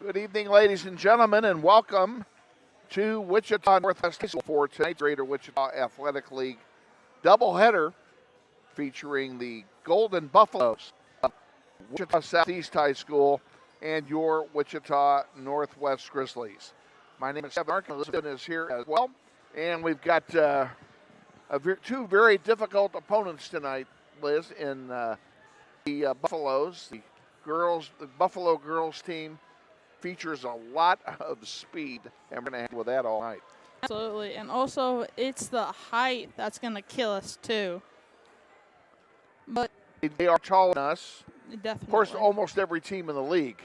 Good evening, ladies and gentlemen, and welcome to Wichita Northwest High School for tonight's Greater Wichita Athletic League doubleheader featuring the Golden Buffaloes of Wichita Southeast High School and your Wichita Northwest Grizzlies. My name is Kevin Mark, and Elizabeth is here as well. And we've got two very difficult opponents tonight, Liz, in the Buffaloes. The Buffalo girls team features a lot of speed, and we're going to handle with that all night. Absolutely, and also it's the height that's going to kill us too. But they are taller than us. Definitely. Of course, almost every team in the league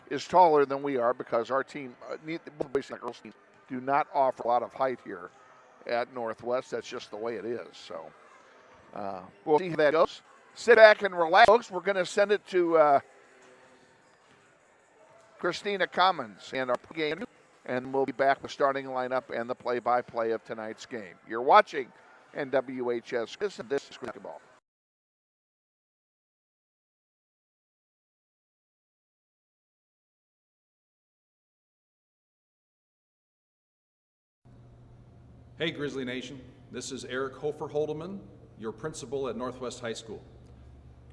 is taller than we are because our team, both boys and girls team, do not offer a lot of height here at Northwest. That's just the way it is. So we'll see how that goes. Sit back and relax, folks. We're going to send it to Christina Commons and our game, and we'll be back with starting lineup and the play-by-play of tonight's game. You're watching NWHS. This is basketball. Hey Grizzly Nation, this is Eric Hofer-Holdeman, your principal at Northwest High School.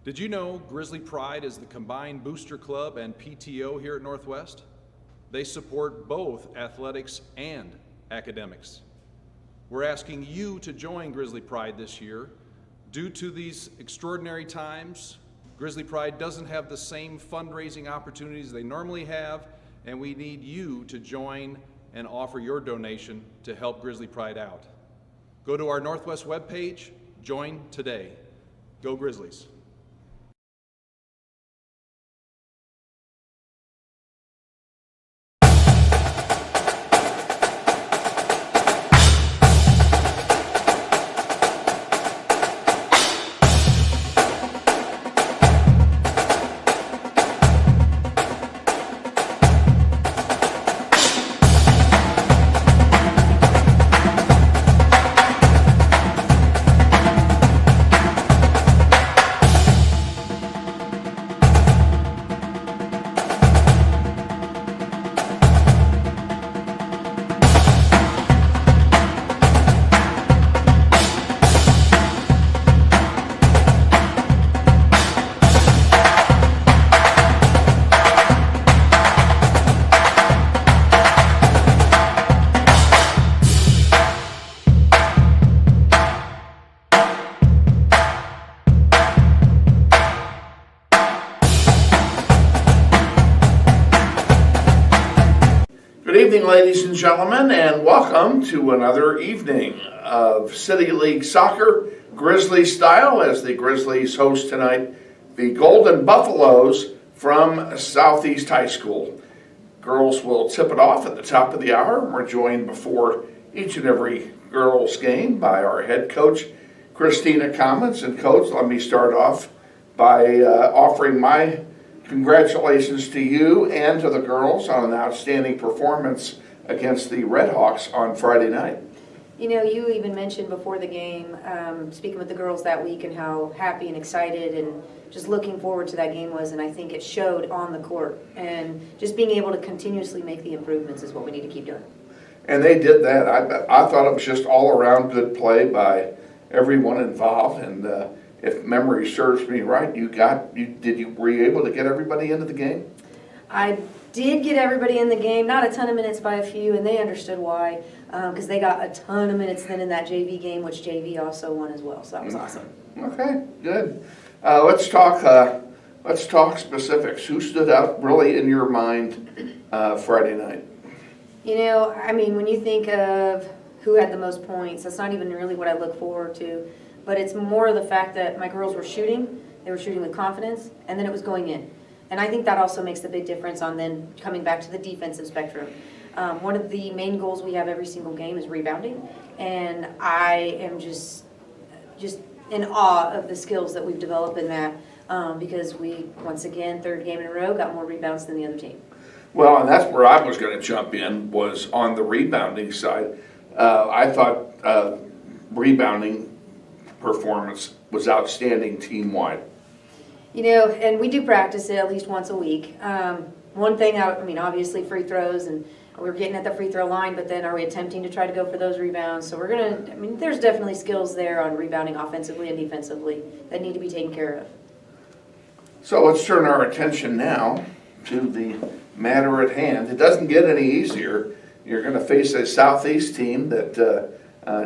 Did you know Grizzly Pride is the combined booster club and PTO here at Northwest? They support both athletics and academics. We're asking you to join Grizzly Pride this year. Due to these extraordinary times, Grizzly Pride doesn't have the same fundraising opportunities they normally have, and we need you to join and offer your donation to help Grizzly Pride out. Go to our Northwest webpage, join today. Go Grizzlies. Good evening, ladies and gentlemen, and welcome to another evening of City League Soccer, Grizzly style, as the Grizzlies host tonight the Golden Buffaloes from Southeast High School. Girls will tip it off at the top of the hour. We're joined before each and every girls' game by our head coach, Christina Commons. And Coach, let me start off by offering my congratulations to you and to the girls on an outstanding performance against the Red Hawks on Friday night. You know, you even mentioned before the game, speaking with the girls that week, and how happy and excited and just looking forward to that game was, and I think it showed on the court. And just being able to continuously make the improvements is what we need to keep doing. And they did that. I thought it was just all-around good play by everyone involved, and if memory serves me right, were you able to get everybody into the game? I did get everybody in the game, not a ton of minutes by a few, and they understood why, because they got a ton of minutes then in that JV game, which JV also won as well, so that was awesome. Okay, good. Let's talk specifics. Who stood out really in your mind Friday night? You know, I mean, when you think of who had the most points, that's not even really what I look forward to. But it's more the fact that my girls were shooting, they were shooting with confidence, and then it was going in. And I think that also makes the big difference on then coming back to the defensive spectrum. One of the main goals we have every single game is rebounding, and I am just in awe of the skills that we've developed in that because we, once again, third game in a row, got more rebounds than the other team. Well, and that's where I was going to jump in, was on the rebounding side. I thought rebounding performance was outstanding team-wide. You know, and we do practice it at least once a week. one thing, I mean, obviously free throws, and we're getting at the free throw line, but then are we attempting to try to go for those rebounds? So I mean, there's definitely skills there on rebounding offensively and defensively that need to be taken care of. So let's turn our attention now to the matter at hand. It doesn't get any easier. You're going to face a Southeast team that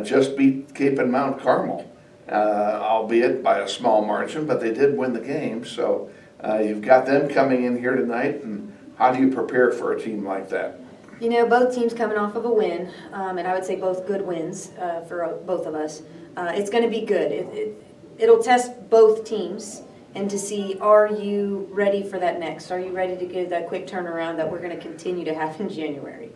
just beat Cape and Mount Carmel, albeit by a small margin, but they did win the game. So you've got them coming in here tonight, and how do you prepare for a team like that? You know, both teams coming off of a win, and I would say both good wins for both of us. It's going to be good. It'll test both teams and to see, are you ready for that next? Are you ready to give that quick turnaround that we're going to continue to have in January?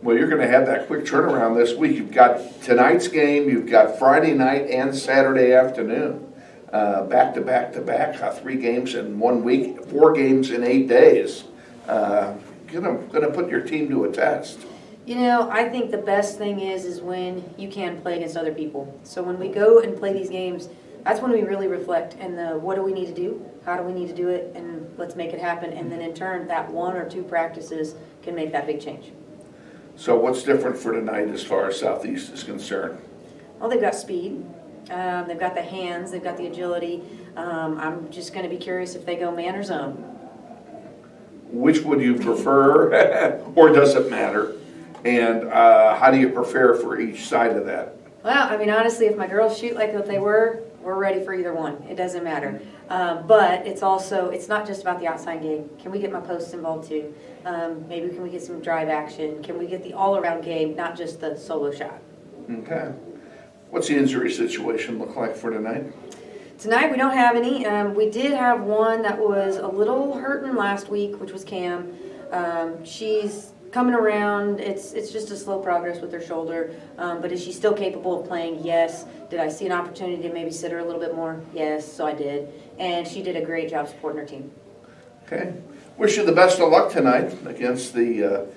Well, you're going to have that quick turnaround this week. You've got tonight's game, you've got Friday night and Saturday afternoon, back to back to back, 3 games in 1 week, 4 games in 8 days. Going to put your team to a test. You know, I think the best thing is when you can play against other people. So when we go and play these games, that's when we really reflect and what do we need to do, how do we need to do it, and let's make it happen. And then in turn, that 1 or 2 practices can make that big change. So what's different for tonight as far as Southeast is concerned? Well, they've got speed. They've got the hands. They've got the agility. I'm just going to be curious if they go man or zone. Which would you prefer, or does it matter? And how do you prepare for each side of that? Well, I mean, honestly, if my girls shoot like what they were, we're ready for either one. It doesn't matter. But it's not just about the outside game. Can we get my posts involved too? Maybe can we get some drive action? Can we get the all-around game, not just the solo shot? Okay. What's the injury situation look like for tonight? Tonight we don't have any. We did have one that was a little hurting last week, which was Cam. She's coming around. It's just a slow progress with her shoulder. But is she still capable of playing? Yes. Did I see an opportunity to maybe sit her a little bit more? Yes, so I did. And she did a great job supporting her team. Okay. Wish you the best of luck tonight against the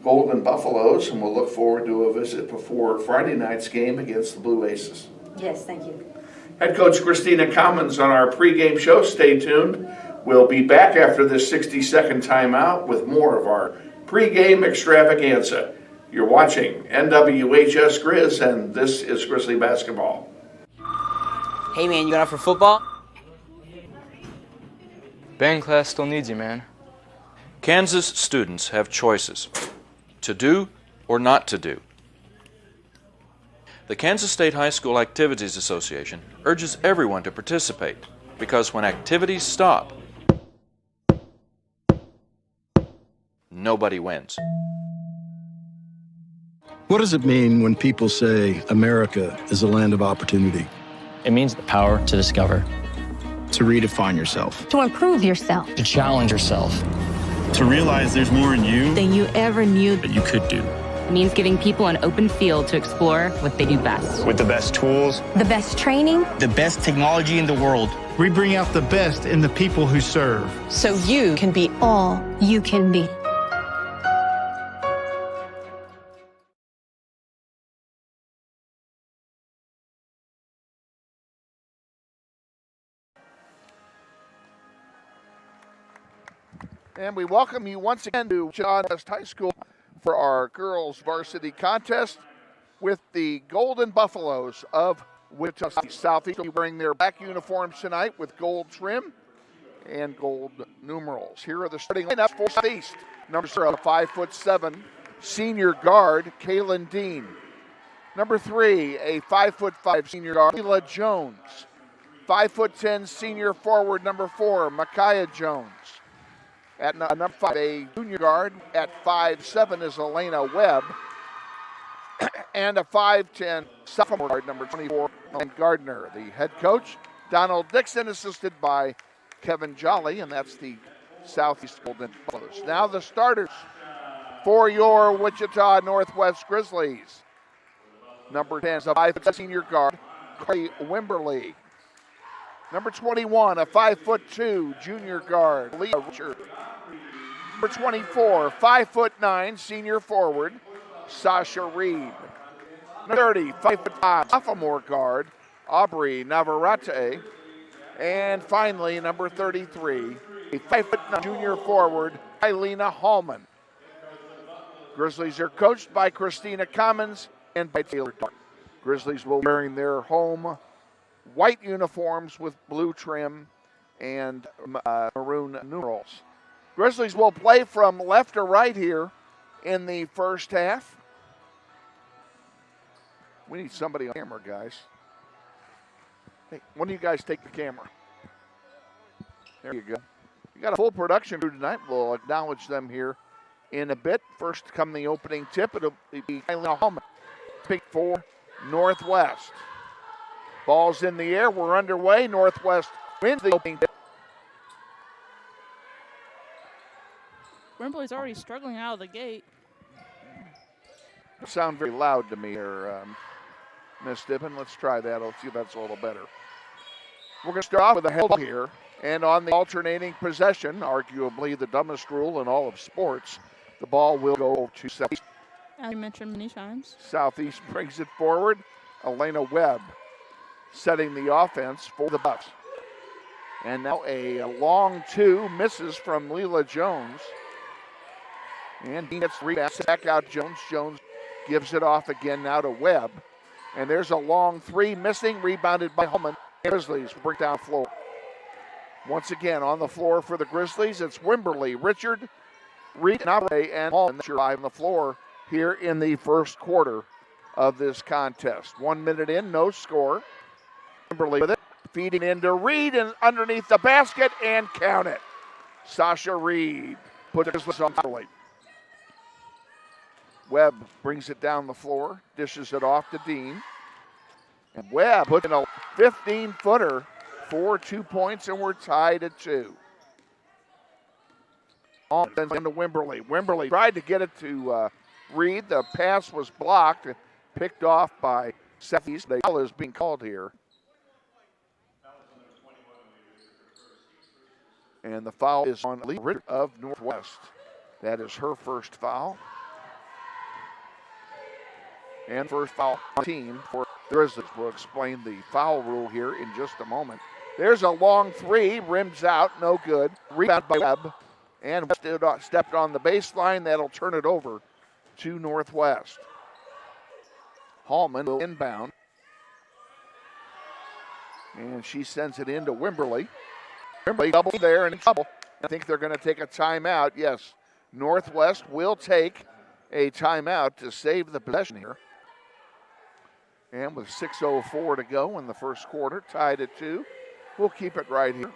Golden Buffaloes, and we'll look forward to a visit before Friday night's game against the Blue Aces. Yes, thank you. Head coach Christina Commons on our pregame show. Stay tuned. We'll be back after this 60-second timeout with more of our pregame extravaganza. You're watching NWHS Grizz, and this is Grizzly basketball. Hey man, you going out for football? Band class still needs you, man. Kansas students have choices to do or not to do. The Kansas State High School Activities Association urges everyone to participate because when activities stop, nobody wins. What does it mean when people say America is a land of opportunity? It means the power to discover, To redefine yourself. To improve yourself. to challenge yourself. To realize there's more in you Than you ever knew. that you could do. Means giving people an open field to explore what they do best. With the best tools, The best training. The best technology in the world. We bring out the best in the people who serve. So you can be all you can be. And we welcome you once again to Wichita West High School for our girls varsity contest with the Golden Buffaloes of Wichita Southeast. Will be wearing their black uniforms tonight with gold trim and gold numerals. Here are the starting lineups for Southeast. Number 0, 5'7" senior guard, Kaylin Dean. Number 3, a 5'5" senior guard, Leila Jones. 5'10" senior forward, number 4, Micaiah Jones. At number 5, a junior guard at 5'7" is Elena Webb. And a 5'10" sophomore guard, number 24, Ellen Gardner. The head coach, Donald Dixon, assisted by Kevin Jolly, and that's the Southeast Golden Buffaloes. Now the starters for your Wichita Northwest Grizzlies. Number 10 is a 5'7" senior guard, Corey Wimberly. Number 21, a 5'2" junior guard, Leah Richard. Number 24, 5'9" senior forward, Sasha Reed. Number 30, 5'5" sophomore guard, Aubrey Navarrete. And finally, number 33, a 5'9" junior forward, Eileen Hallman. Grizzlies are coached by Christina Commons and by Taylor Dark. Grizzlies will be wearing their home white uniforms with blue trim and maroon numerals. Grizzlies will play from left to right here in the first half. We need somebody on camera, guys. Hey, one of you guys take the camera. There you go. We got a full production crew tonight. We'll acknowledge them here in a bit. First come the opening tip. It'll be Eileen Hallman. Pick for Northwest. Ball's in the air. We're underway. Northwest wins the opening tip. Wembley's already struggling out of the gate. Sound very loud to me here, Miss Stippen. Let's try that. Let's see if that's a little better. We're going to start off with a head here. And on the alternating possession, arguably the dumbest rule in all of sports, the ball will go to Southeast. As you mentioned many times. Southeast brings it forward. Elena Webb setting the offense for the Buffs. And now a long two misses from Leela Jones. And he gets rebound back out Jones. Jones gives it off again now to Webb. And there's a long three missing, rebounded by Hallman. Grizzlies bring down floor. Once again on the floor for the Grizzlies, it's Wimberly, Richard, Reed, and Hallman that are live on the floor here in the first quarter of this contest. 1 minute in, no score. Wimberly with it, feeding into Reed and underneath the basket and count it. Sasha Reed put it on Wimberly. Webb brings it down the floor, dishes it off to Dean. And Webb puts in a 15-footer for 2 points, and we're tied at 2. Sends into Wimberly. Wimberly tried to get it to Reed. The pass was blocked, picked off by Southeast. The foul is being called here. And the foul is on Lee Ritter of Northwest. That is her first foul. And first foul on the team for the Grizzlies. We'll explain the foul rule here in just a moment. There's a long three, rims out, no good. Rebound by Webb, and stepped on the baseline. That'll turn it over to Northwest. Hallman will inbound. And she sends it into Wimberly. Wimberly double there and in trouble. I think they're going to take a timeout. Yes, Northwest will take a timeout to save the possession here. And with 6:04 to go in the first quarter, tied at 2, we'll keep it right here.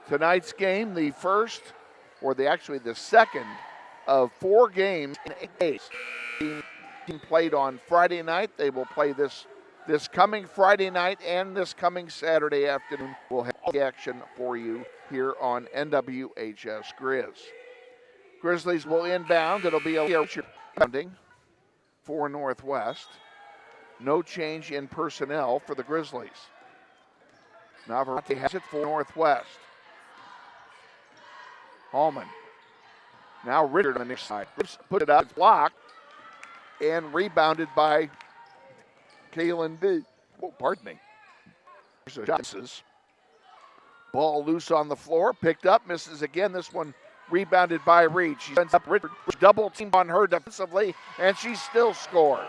Tonight's game, the first, or the second of 4 games in 8 days. Team played on Friday night. They will play this coming Friday night and this coming Saturday afternoon. We'll have all the action for you here on NWHS Grizz. Grizzlies will inbound. It'll be a inbounding for Northwest. No change in personnel for the Grizzlies. Navarrete has it for Northwest. Hallman. Now Ritter on the near side. Put it up, it's blocked, and rebounded by Kaylin D. Oh, pardon me. Misses. Ball loose on the floor, picked up, misses again. This one rebounded by Reed. She sends up Richard, double teamed on her defensively, and she still scores.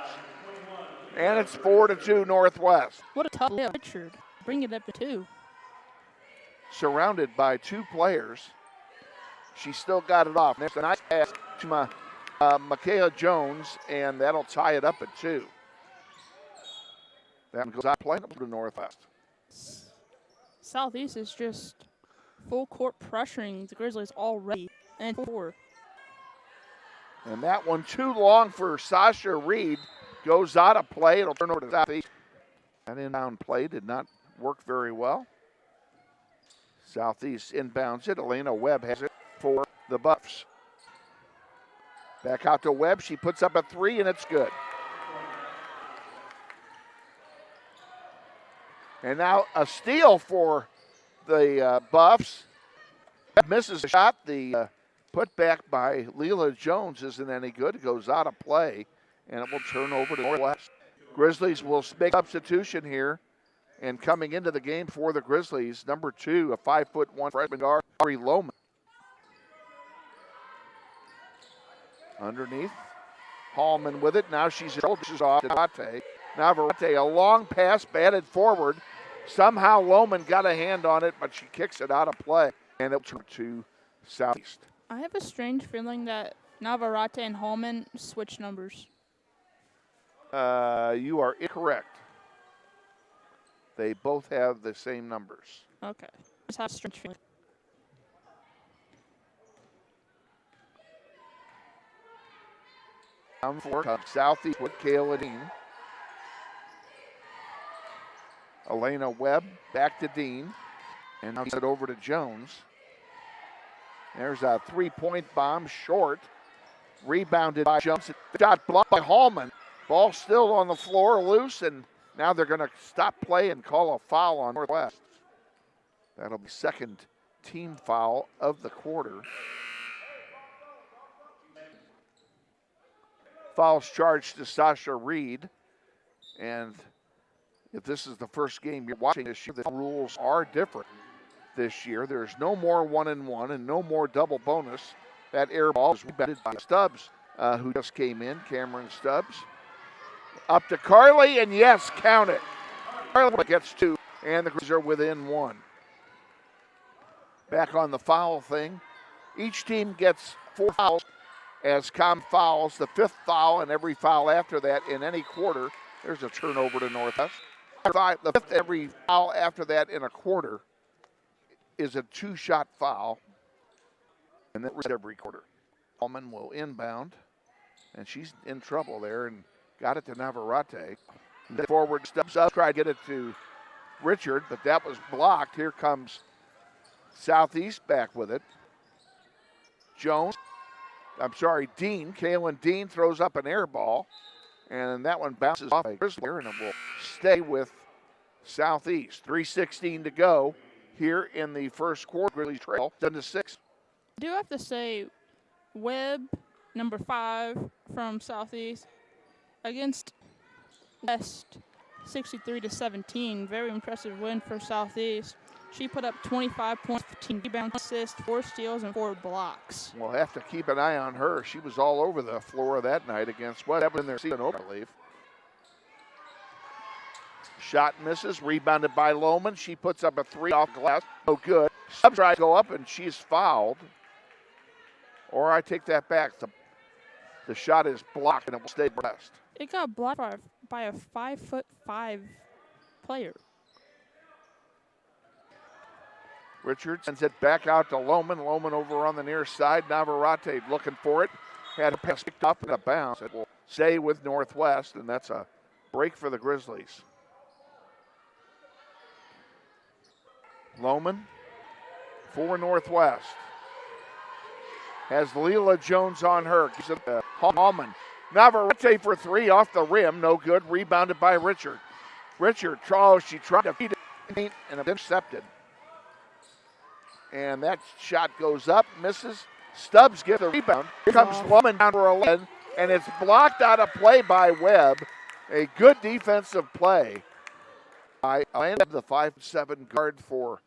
And it's 4-2 Northwest. What a tough play, Richard. Bring it up to 2. Surrounded by 2 players. She still got it off. There's a nice pass to Michaela Jones, and that'll tie it up at 2. That goes out playing up to Northwest. Southeast is just full court pressuring the Grizzlies already. And 4. And that one too long for Sasha Reed. Goes out of play. It'll turn over to Southeast. That inbound play did not work very well. Southeast inbounds it. Elena Webb has it for the Buffs. Back out to Webb. She puts up a 3, and it's good. And now a steal for the Buffs. Misses a shot. The put back by Leela Jones isn't any good. It goes out of play, and it will turn over to Northwest. Grizzlies will make substitution here, And coming into the game for the Grizzlies, number 2, a 5'1" freshman guard, Ari Lohman. Underneath, Hallman with it. Now she's shoulders off to Navarrete. Navarrete, a long pass batted forward. Somehow Lohman got a hand on it, but she kicks it out of play. And it'll turn to Southeast. I have a strange feeling that Navarrete and Hallman switch numbers. You are incorrect. They both have the same numbers. Okay. Just have a strange feeling. Down for Southeast with Kayla Dean. Elena Webb back to Dean. And now it over to Jones. There's a three-point bomb short. Rebounded by Jones. Shot blocked by Hallman. Ball still on the floor, loose, and now they're going to stop play and call a foul on Northwest. That'll be second team foul of the quarter. Fouls charged to Sasha Reed. And if this is the first game you're watching this year, the rules are different this year. There's no more 1-and-1 and no more double bonus. That air ball is rebounded by Stubbs, who just came in, Cameron Stubbs. Up to Carly, and yes, count it. Carly gets 2, and the Grizzlies are within 1. Back on the foul thing. Each team gets 4 fouls as common fouls. The 5th foul and every foul after that in any quarter. There's a turnover to Northwest. The 5th every foul after that in a quarter is a 2-shot foul. And that every quarter. Hallman will inbound, and she's in trouble there and got it to Navarrete. Forward steps up, tried to get it to Richard, but that was blocked. Here comes Southeast back with it. Dean. Kaylin Dean throws up an air ball, and that one bounces off a Grizzly, and it will stay with Southeast. 3:16 to go here in the first quarter. Grizzlies trail 7-6. I do have to say, Webb, number 5 from Southeast, against West, 63-17. Very impressive win for Southeast. She put up 25 points, 15 rebounds, assists, 4 steals, and 4 blocks. We'll have to keep an eye on her. She was all over the floor that night against West. That was in their season opener, I believe. Shot misses, rebounded by Lohman. She puts up a 3 off glass. No good. Stubbs tries to go up, and she's fouled. Or I take that back. The shot is blocked, and it will stay West. It got blocked by a 5'5" player. Richard sends it back out to Lohman. Lohman over on the near side. Navarrete looking for it. Had a pass picked up and a bounce. It will stay with Northwest, and that's a break for the Grizzlies. Lohman for Northwest. Has Leela Jones on her. Gives it to Hallman. Navarrete for 3 off the rim. No good. Rebounded by Richard. She tried to feed it and intercepted. And that shot goes up, misses. Stubbs gets the rebound. Here comes Lohman down for 11, and it's blocked out of play by Webb. A good defensive play by Atlanta, the 5'7" guard for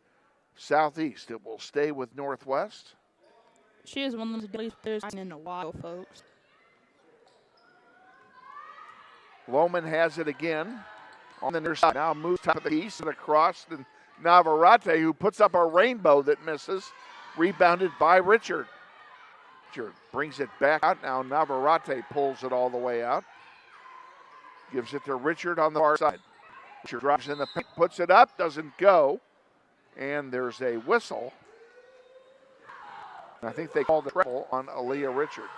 Southeast. It will stay with Northwest. She is one of the deadliest players in a while, folks. Lohman has it again on the near side. Now moves top of the east and across. And Navarrete, who puts up a rainbow that misses. Rebounded by Richard. Richard brings it back out. Now Navarrete pulls it all the way out. Gives it to Richard on the far side. Richard drops in the paint, puts it up, doesn't go. And there's a whistle. I think they called the triple on Aaliyah Richard.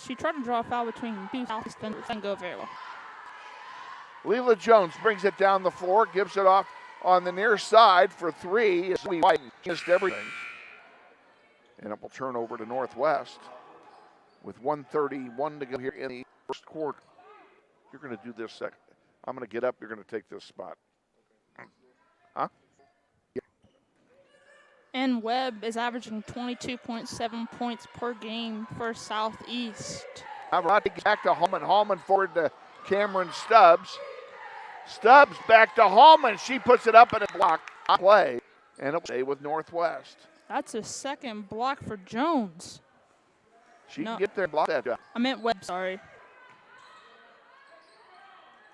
She tried to draw a foul between two Southeast defenders. Didn't go very well. Leela Jones brings it down the floor, gives it off on the near side for 3. We missed everything. And it will turn over to Northwest with 1:31 to go here in the first quarter. You're going to do this second. I'm going to get up. You're going to take this spot. Huh? And Webb is averaging 22.7 points per game for Southeast. Back to Hallman. Hallman forward to Cameron Stubbs. Stubbs back to Hallman. She puts it up in a block play, and it'll stay with Northwest. That's a second block for Jones. She can get there and block that. I meant Webb, sorry.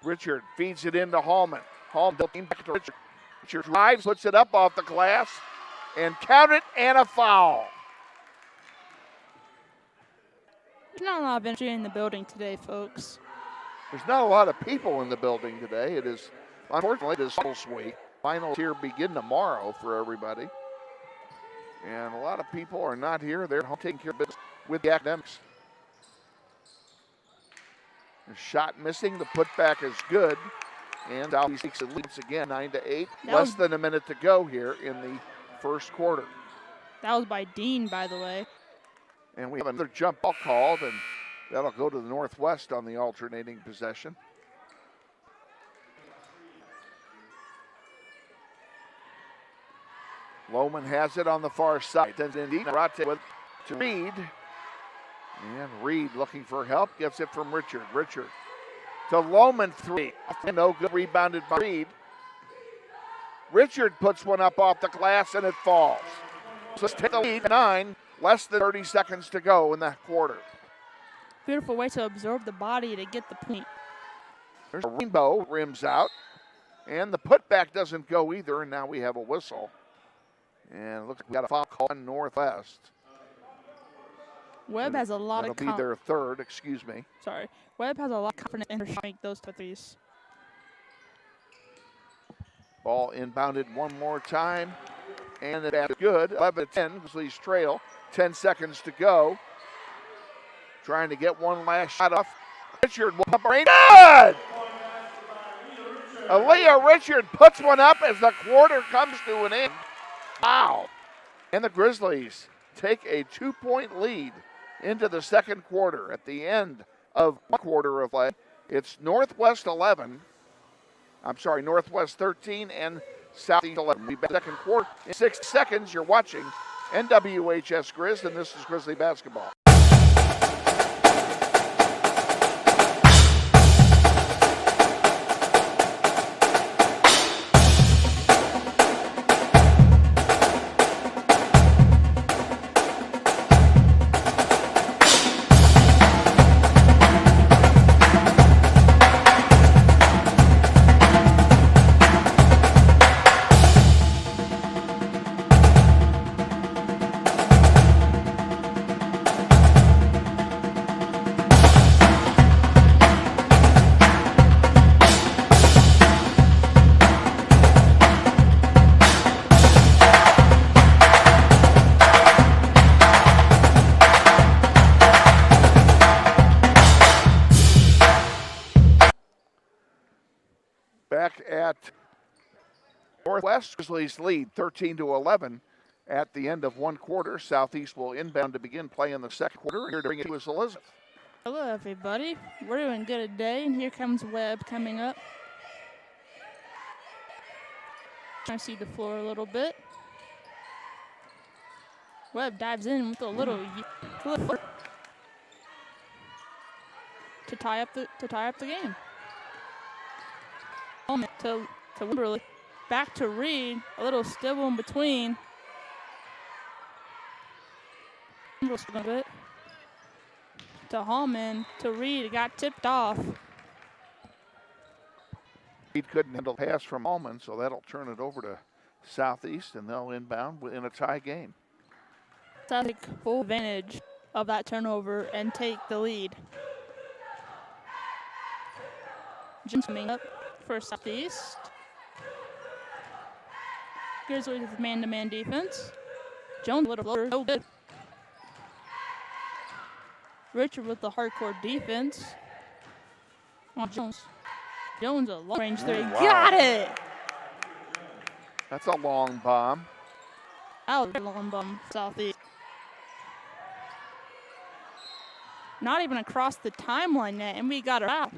Richard feeds it into Hallman. Hallman back to Richard. Richard drives, puts it up off the glass, and count it, and a foul. There's not a lot of energy in the building today, folks. There's not a lot of people in the building today. It is, unfortunately, it is finals week. Finals here begin tomorrow for everybody. And a lot of people are not here. They're home taking care of business with the academics. The shot missing. The putback is good. And Southeast takes the lead again, 9-8. Less than a minute to go here in the first quarter. That was by Dean, by the way. And we have another jump ball called, and that'll go to the Northwest on the alternating possession. Lohman has it on the far side. Then indeed, rotate to Reed. And Reed looking for help, gets it from Richard. Richard to Lohman, 3. No good, rebounded by Reed. Richard puts one up off the glass, and it falls. So let's take the lead, 9. Less than 30 seconds to go in that quarter. Beautiful way to absorb the body to get the point. There's a rainbow, rims out. And the putback doesn't go either, and now we have a whistle. And it looks like we got a foul call on Northwest. Webb has a lot of confidence. That'll be their third, excuse me. Sorry. Webb has a lot of confidence in her shot to make those threes. Ball inbounded one more time. And that's good. 11-10, Grizzlies trail. 10 seconds to go. Trying to get one last shot off. Richard will pump rain. Good! Aaliyah Richard puts one up as the quarter comes to an end. Wow. And the Grizzlies take a 2-point lead into the second quarter. At the end of one quarter of play, it's Northwest 13 and Southeast 11. We'll be back second quarter in 6 seconds. You're watching NWHS Grizz, and this is Grizzly basketball. Back at Northwest, Grizzlies lead 13-11 at the end of one quarter. Southeast will inbound to begin play in the second quarter. Here to bring it to us, Elizabeth. Hello, everybody. We're doing good today, and here comes Webb coming up. Trying to see the floor a little bit. Webb dives in with a little to tie up the game. To Wimberly. Back to Reed. A little stibble in between. A bit. To Hallman. To Reed. It got tipped off. Reed couldn't handle the pass from Hallman, so that'll turn it over to Southeast, and they'll inbound in a tie game. So take full advantage of that turnover and take the lead. Jim's coming up for Southeast. Grizzlies with man-to-man defense. Jones a little floater, no good. Richard with the hardcore defense. On Jones. Jones a long range three. Wow. Got it! That's a long bomb. That was a long bomb, Southeast. Not even across the timeline net, and we got it out.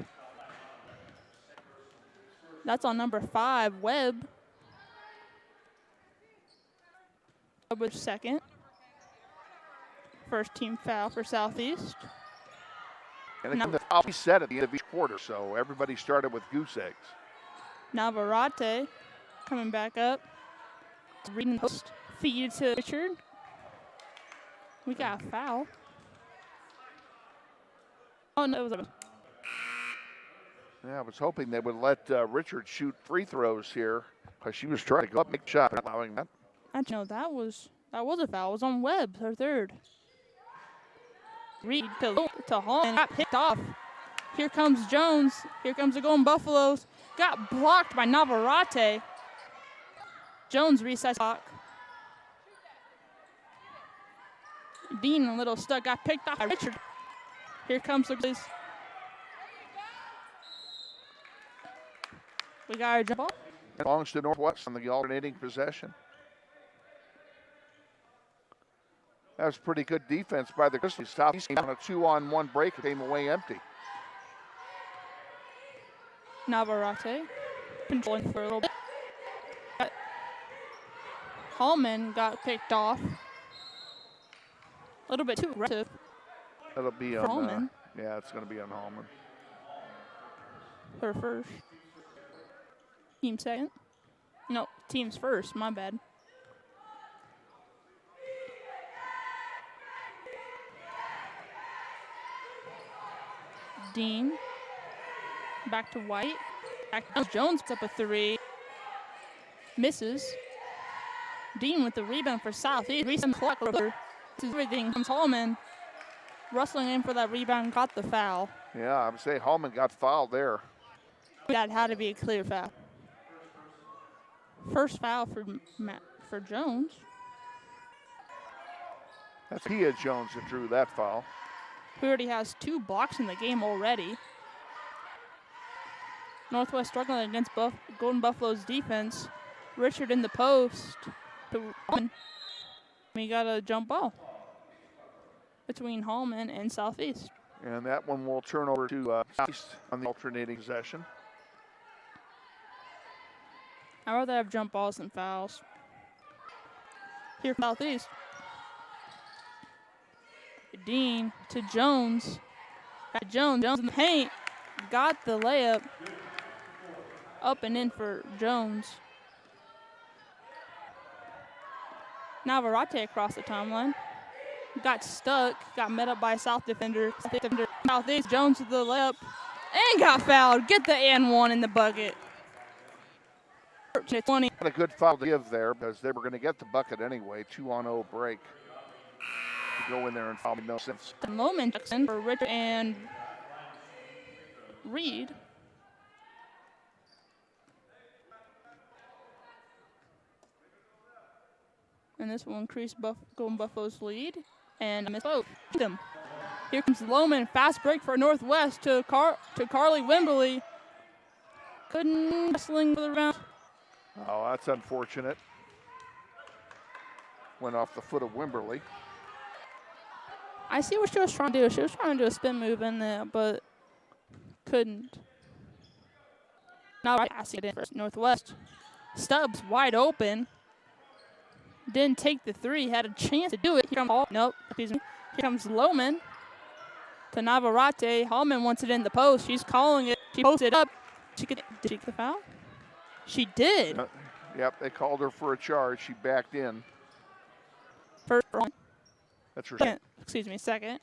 That's on number 5, Webb. Webb was second. First team foul for Southeast. And again, the foul set at the end of each quarter, so everybody started with goose eggs. Navarrete coming back up. Reading post. Feed to Richard. We got a foul. Oh, no, it was a... Yeah, I was hoping they would let Richard shoot free throws here because she was trying to go up and make a shot, allowing that. Actually, no, that was a foul. It was on Webb, her third. Reed to Hall and got picked off. Here comes Jones. Here comes the Golden Buffaloes. Got blocked by Navarrete. Jones resets block. Dean a little stuck. Got picked off by Richard. Here comes the Grizzlies. We got our jump ball. Belongs to Northwest on the alternating possession. That was pretty good defense by the Grizzlies. Southeast came on a 2-on-1 break. It came away empty. Navarrete controlling for a little bit. Hallman got picked off. A little bit too aggressive. That'll be for on Hallman. Yeah, it's going to be on Hallman. Her first. Team second. No, team's first. My bad. Dean. Back to White. Back to Jones puts up a three. Misses. Dean with the rebound for South. He resets clock over. Everything comes Hallman. Rustling in for that rebound, got the foul. Yeah, I would say Hallman got fouled there. That had to be a clear foul. First foul for Jones. That's Pia Jones that drew that foul. Who already has 2 blocks in the game already. Northwest struggling against Golden Buffalo's defense. Richard in the post. We got a jump ball between Hallman and Southeast. And that one will turn over to Southeast on the alternating possession. I'd rather have jump balls than fouls. Here from Southeast. Dean to Jones. Got Jones in the paint. Got the layup. Up and in for Jones. Navarrete across the timeline. Got stuck. Got met up by a South defender. Southeast. Jones with the layup. And got fouled. Get the and one in the bucket. 20. A good foul to give there because they were going to get the bucket anyway. 2-on-0 break. To go in there and foul made no sense. Loman Jackson for Richard and Reed. And this will increase Golden Buffalo's lead. And miss both. Here comes Loman. Fast break for Northwest to Carly Wimberly. Couldn't wrestling for the round. Oh, that's unfortunate. Went off the foot of Wimberly. I see what she was trying to do. She was trying to do a spin move in there, but couldn't. Now I see it in for Northwest. Stubbs wide open. Didn't take the three. Had a chance to do it. Here comes Loman to Navarrete. Hallman wants it in the post. She's calling it. She posted up. Did she get the foul? She did. Yep, they called her for a charge. She backed in. First one. That's her second. Excuse me, second.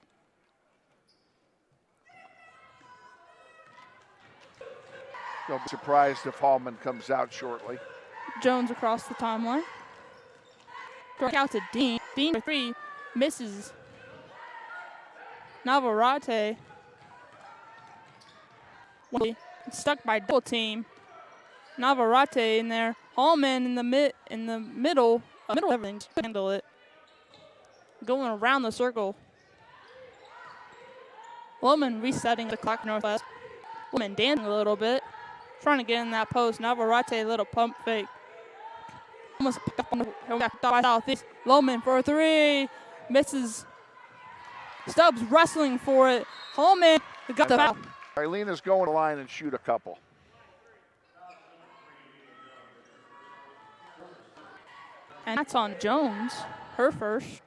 Don't be surprised if Hallman comes out shortly. Jones across the timeline. Back out to Dean. Dean for three. Misses. Navarrete. Stuck by double team. Navarrete in there. Hallman in the middle. Everything. Handle it. Going around the circle. Loman resetting the clock Northwest. Loman dancing a little bit. Trying to get in that post. Navarrete a little pump fake. Almost picked up on the Southeast. Loman for a three. Misses. Stubbs wrestling for it. Hallman got the foul. Eilena's going to the line and shoot a couple. And that's on Jones. Her first.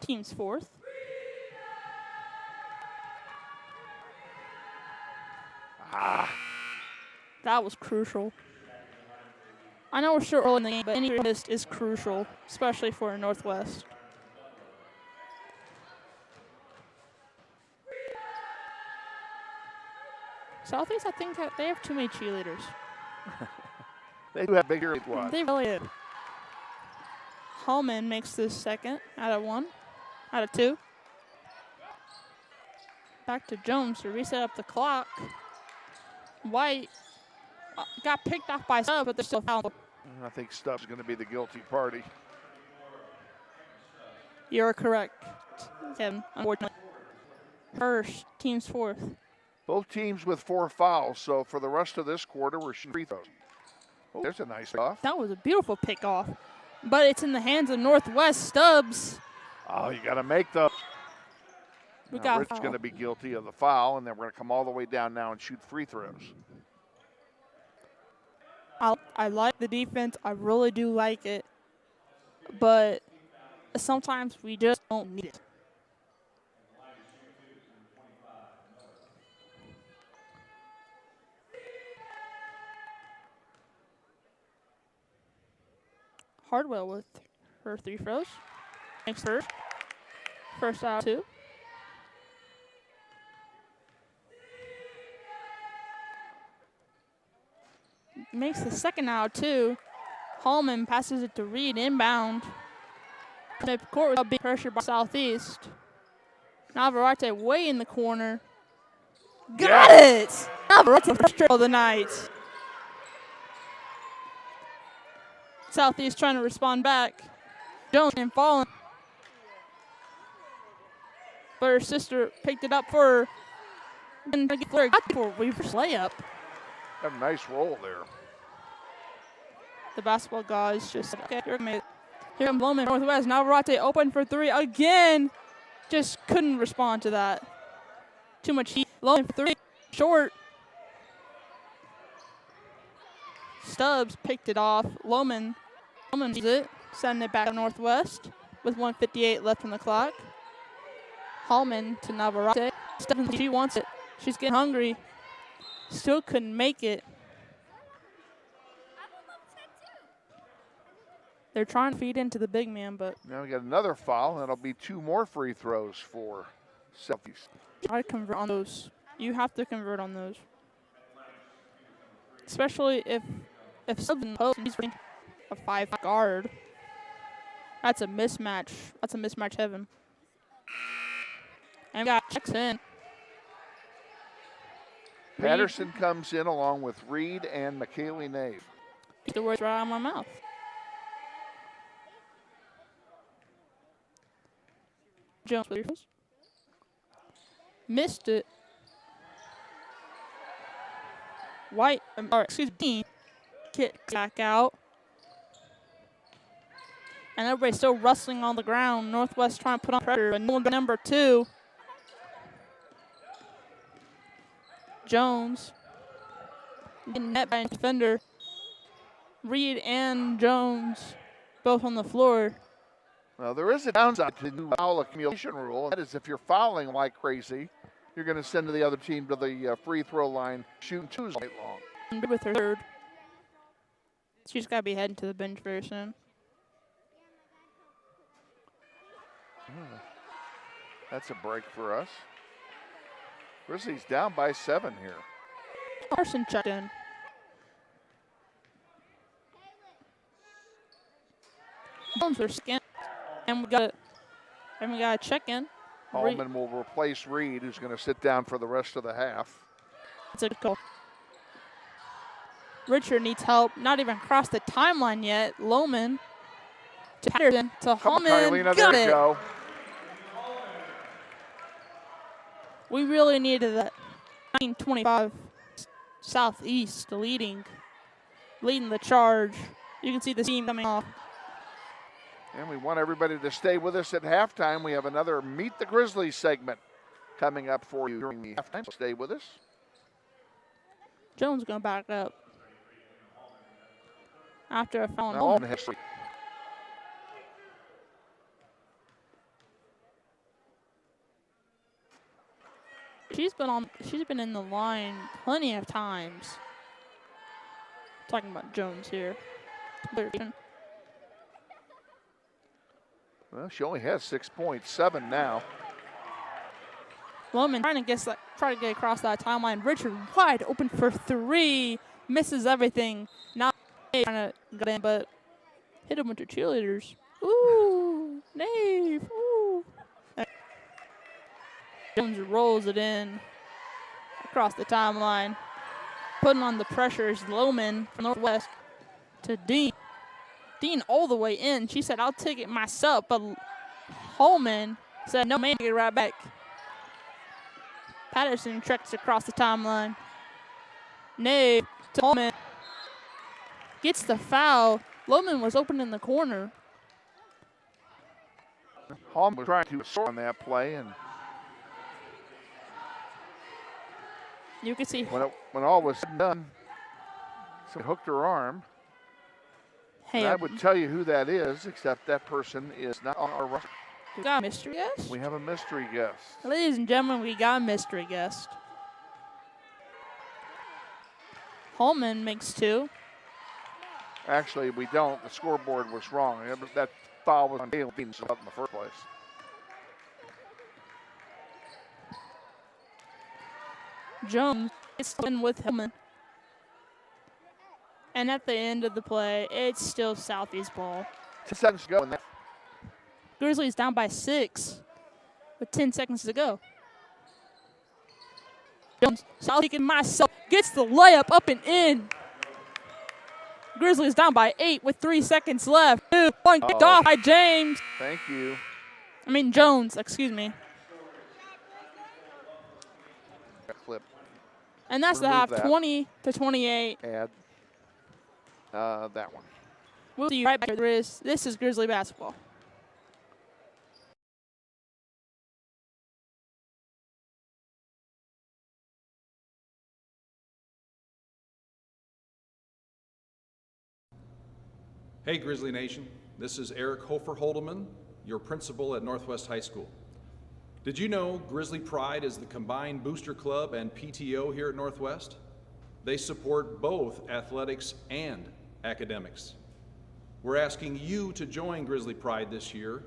Team's fourth. That was crucial. I know we're still early in the game, but any assist is crucial, especially for Northwest. Southeast, I think that they have too many cheerleaders. They do have bigger squad. They really do. Hallman makes this second out of two. Back to Jones to reset up the clock. White got picked off by Stubbs, but they're still fouled. I think Stubbs is going to be the guilty party. You're correct, Kevin, unfortunately. First, team's fourth. Both teams with 4 fouls, so for the rest of this quarter, we're shooting free throws. Oh, there's a nice off. That was a beautiful pick-off, but it's in the hands of Northwest. Stubbs. Oh, you got to make those. We now got Rich is going to be guilty of the foul, and then we're going to come all the way down now and shoot free throws. I like the defense. I really do like it, but sometimes we just don't need it. Hardwell with her 3 throws. Makes first out of 2. Makes the second out of 2. Hallman passes it to Reed inbound. The court without big pressure by Southeast. Navarrete way in the corner. Got it! Navarrete first triple of the night. Southeast trying to respond back. Jones and falling. But her sister picked it up for her. And got for a reverse layup. Have a nice roll there. The basketball guys just, okay, here comes Loman, Northwest. Navarrete open for 3 again. Just couldn't respond to that. Too much heat. Loman for 3, short. Stubbs picked it off. Loman sees it, sending it back to Northwest with 1:58 left on the clock. Hallman to Navarrete. Stubbs, she wants it. She's getting hungry. Still couldn't make it. They're trying to feed into the big man, but now we got another foul, and it'll be 2 more free throws for Southeast. try to convert on those. You have to convert on those, especially if Stubbs in post, he's a 5 guard. That's a mismatch. That's a mismatch heaven. And got checks in. Patterson comes in along with Reed and McKaylee Nave. The words right out of my mouth. Jones missed it. White, me, kick back out. And everybody's still rustling on the ground. Northwest trying to put on pressure, but no one number 2. Jones getting net by a defender. Reed and Jones both on the floor. Well, there is a downside to the new foul accumulation rule, and that is if you're fouling like crazy, you're going to send the other team to the free throw line shooting 2s all night long. With her third. She's got to be heading to the bench very soon. That's a break for us. Grizzlies down by 7 here. Carson checked in. Jones are scanned. And we got a check in. Hallman will replace Reed, who's going to sit down for the rest of the half. It's a goal. Richard needs help. Not even crossed the timeline yet. Loman to Patterson to Hallman. Carlina, got there it. you go. We really needed that. 1925 Southeast leading the charge. You can see the team coming off. And we want everybody to stay with us at halftime. We have another Meet the Grizzlies segment coming up for you during the halftime. So stay with us. Jones going to back up. After a foul. Hallman has free. She's been in the line plenty of times. Talking about Jones here. Well, she only has 6.7 now. Loman trying to get across that timeline. Richard wide open for three. Misses everything. Not trying to get in, but hit him with the cheerleaders. Ooh, Nave. Ooh. Jones rolls it in across the timeline. Putting on the pressure is Loman from Northwest to Dean. Dean all the way in. She said, I'll take it myself, but Holman said, no, man, get it right back. Patterson treks across the timeline. Nave to Holman. Gets the foul. Loman was open in the corner. Holman was trying to score on that play, and you can see when all was said and done, someone hooked her arm. Hey, I would tell you who that is, except that person is not on our roster. we got a mystery guest? We have a mystery guest. Ladies and gentlemen, we got a mystery guest. Holman makes two. Actually, we don't. The scoreboard was wrong. That foul was on Dale Beans in the first place. Jones is in with Hillman. And at the end of the play, it's still Southeast ball. 10 seconds to go. And Grizzlies down by 6 with 10 seconds to go. Jones, Southeast and myself, gets the layup up and in. Grizzlies down by 8 with 3 seconds left. 2-1 kicked off by James. Thank you. Jones, excuse me. Clip. And that's the half, 20-28. Add that one. We'll see you right back here. This is Grizzly basketball. Hey, Grizzly Nation. This is Eric Hofer-Holdeman, your principal at Northwest High School. Did you know Grizzly Pride is the combined booster club and PTO here at Northwest? They support both athletics and academics. We're asking you to join Grizzly Pride this year.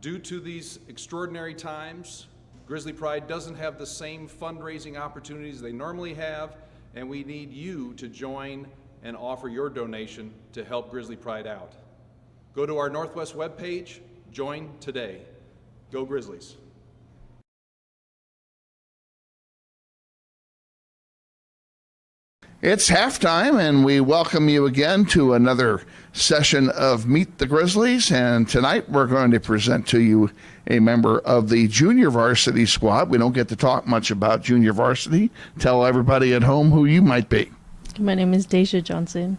Due to these extraordinary times, Grizzly Pride doesn't have the same fundraising opportunities they normally have, and we need you to join and offer your donation to help Grizzly Pride out. Go to our Northwest webpage, join today. Go Grizzlies. It's halftime, and we welcome you again to another session of Meet the Grizzlies. And tonight we're going to present to you a member of the junior varsity squad. We don't get to talk much about junior varsity. Tell everybody at home who you might be. My name is Daisha Johnson.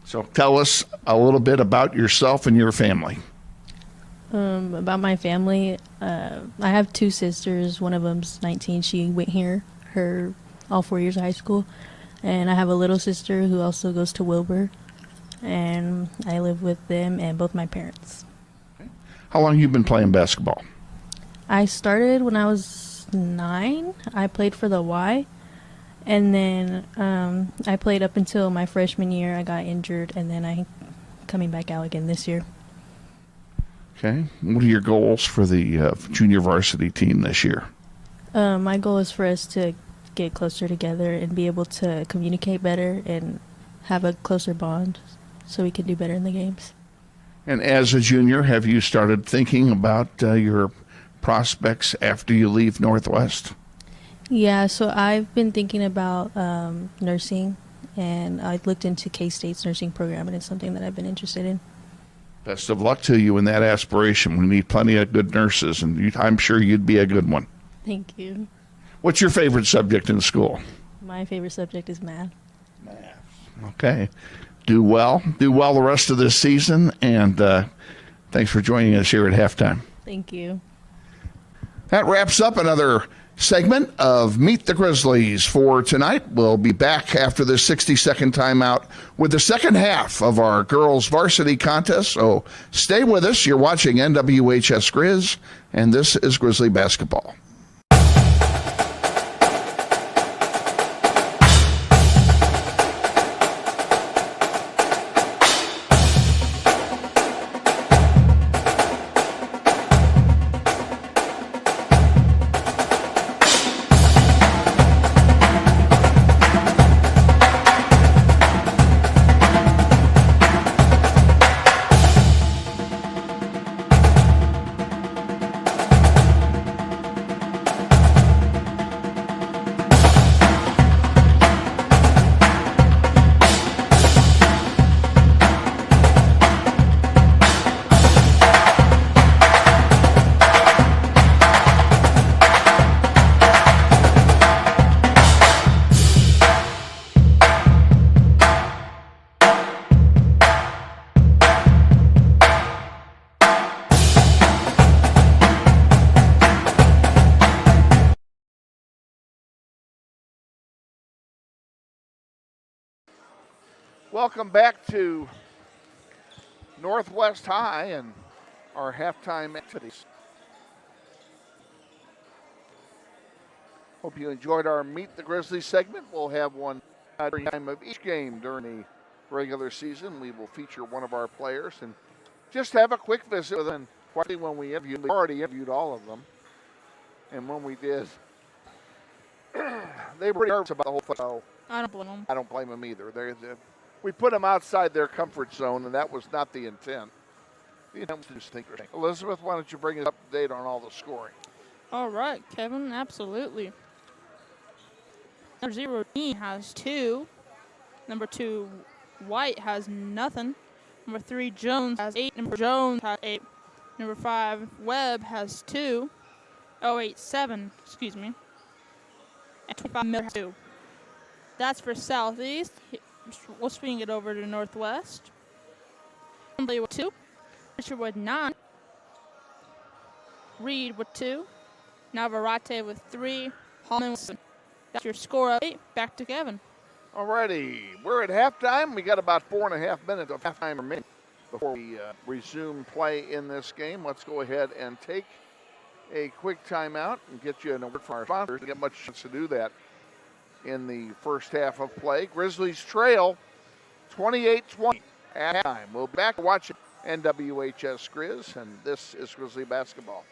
So tell us a little bit about yourself and your family. About my family, I have 2 sisters. One of them's 19. She went here all 4 years of high school. And I have a little sister who also goes to Wilbur. And I live with them and both my parents. Okay. How long have you been playing basketball? I started when I was 9. I played for the Y. And then I played up until my freshman year. I got injured, and then I'm coming back out again this year. Okay. What are your goals for the junior varsity team this year? My goal is for us to get closer together and be able to communicate better and have a closer bond so we can do better in the games. And as a junior, have you started thinking about your prospects after you leave Northwest? Yeah, so I've been thinking about nursing, and I looked into K-State's nursing program, and it's something that I've been interested in. Best of luck to you in that aspiration. We need plenty of good nurses, and I'm sure you'd be a good one. Thank you. What's your favorite subject in school? My favorite subject is math. Math. Okay. Do well the rest of this season, and thanks for joining us here at halftime. Thank you. That wraps up another segment of Meet the Grizzlies for tonight. We'll be back after this 60-second timeout with the second half of our girls varsity contest. So stay with us. You're watching NWHS Grizz, and this is Grizzly basketball. Welcome back to Northwest High and our halftime activities. Hope you enjoyed our Meet the Grizzlies segment. We'll have one during time of each game during the regular season. We will feature one of our players and just have a quick visit with them. Quite when we interviewed, we already interviewed all of them. And when we did, they were nervous about the whole thing. So I don't blame them. I don't blame them either. We put them outside their comfort zone, and that was not the intent. The intent was to just think. Elizabeth, why don't you bring us up to date on all the scoring? All right, Kevin, absolutely. Number 0, Dean has 2. Number 2, White has nothing. Number 3, Jones has 8. Number Jones has 8. Number 5, Webb has 2. Oh, 8, 7, excuse me. And 25 Miller has 2. That's for Southeast. We'll swing it over to Northwest. Kimberly with 2. Richard with 9. Reed with 2. Navarrete with 3. Hallman with 7. That's your score of 8. Back to Kevin. Alrighty, we're at halftime. We got about 4.5 minutes of halftime remaining before we resume play in this game. Let's go ahead and take a quick timeout and get you an word from our sponsors. We get much chance to do that in the first half of play. Grizzlies trail 28-20 at halftime. We'll be back to watch NWHS Grizz, and this is Grizzly basketball.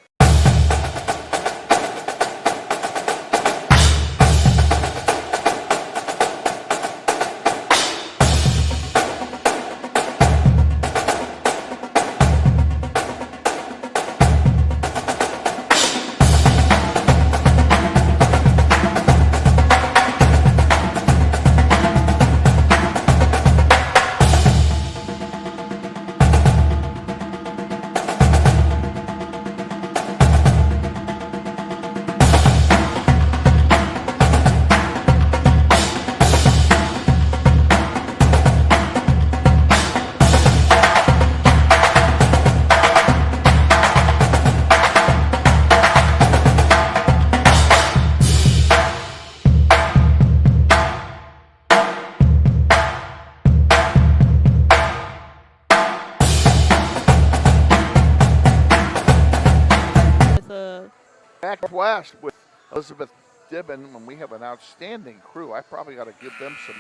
West with Elizabeth Dibben, and we have an outstanding crew. I probably got to give them some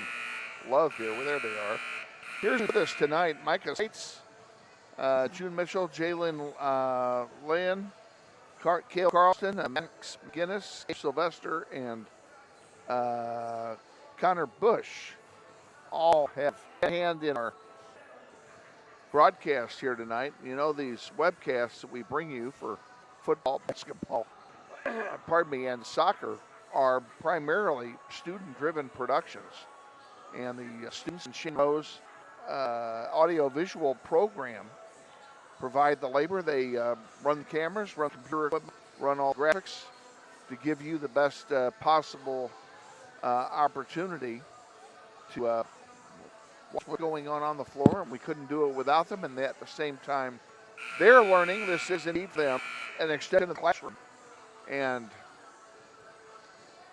love here. Well, there they are. Here's with us tonight: Micah Seitz, June Mitchell, Jalen Lynn, Cale Carlson, Max McGinnis, Sylvester, and Connor Bush all have a hand in our broadcast here tonight. You know, these webcasts that we bring you for football, basketball, and soccer are primarily student-driven productions. And the students in Shinro's audio-visual program provide the labor. They run the cameras, run computer equipment, run all graphics to give you the best possible opportunity to watch what's going on the floor. And we couldn't do it without them. And at the same time, they're learning. This is indeed them an extension of the classroom. And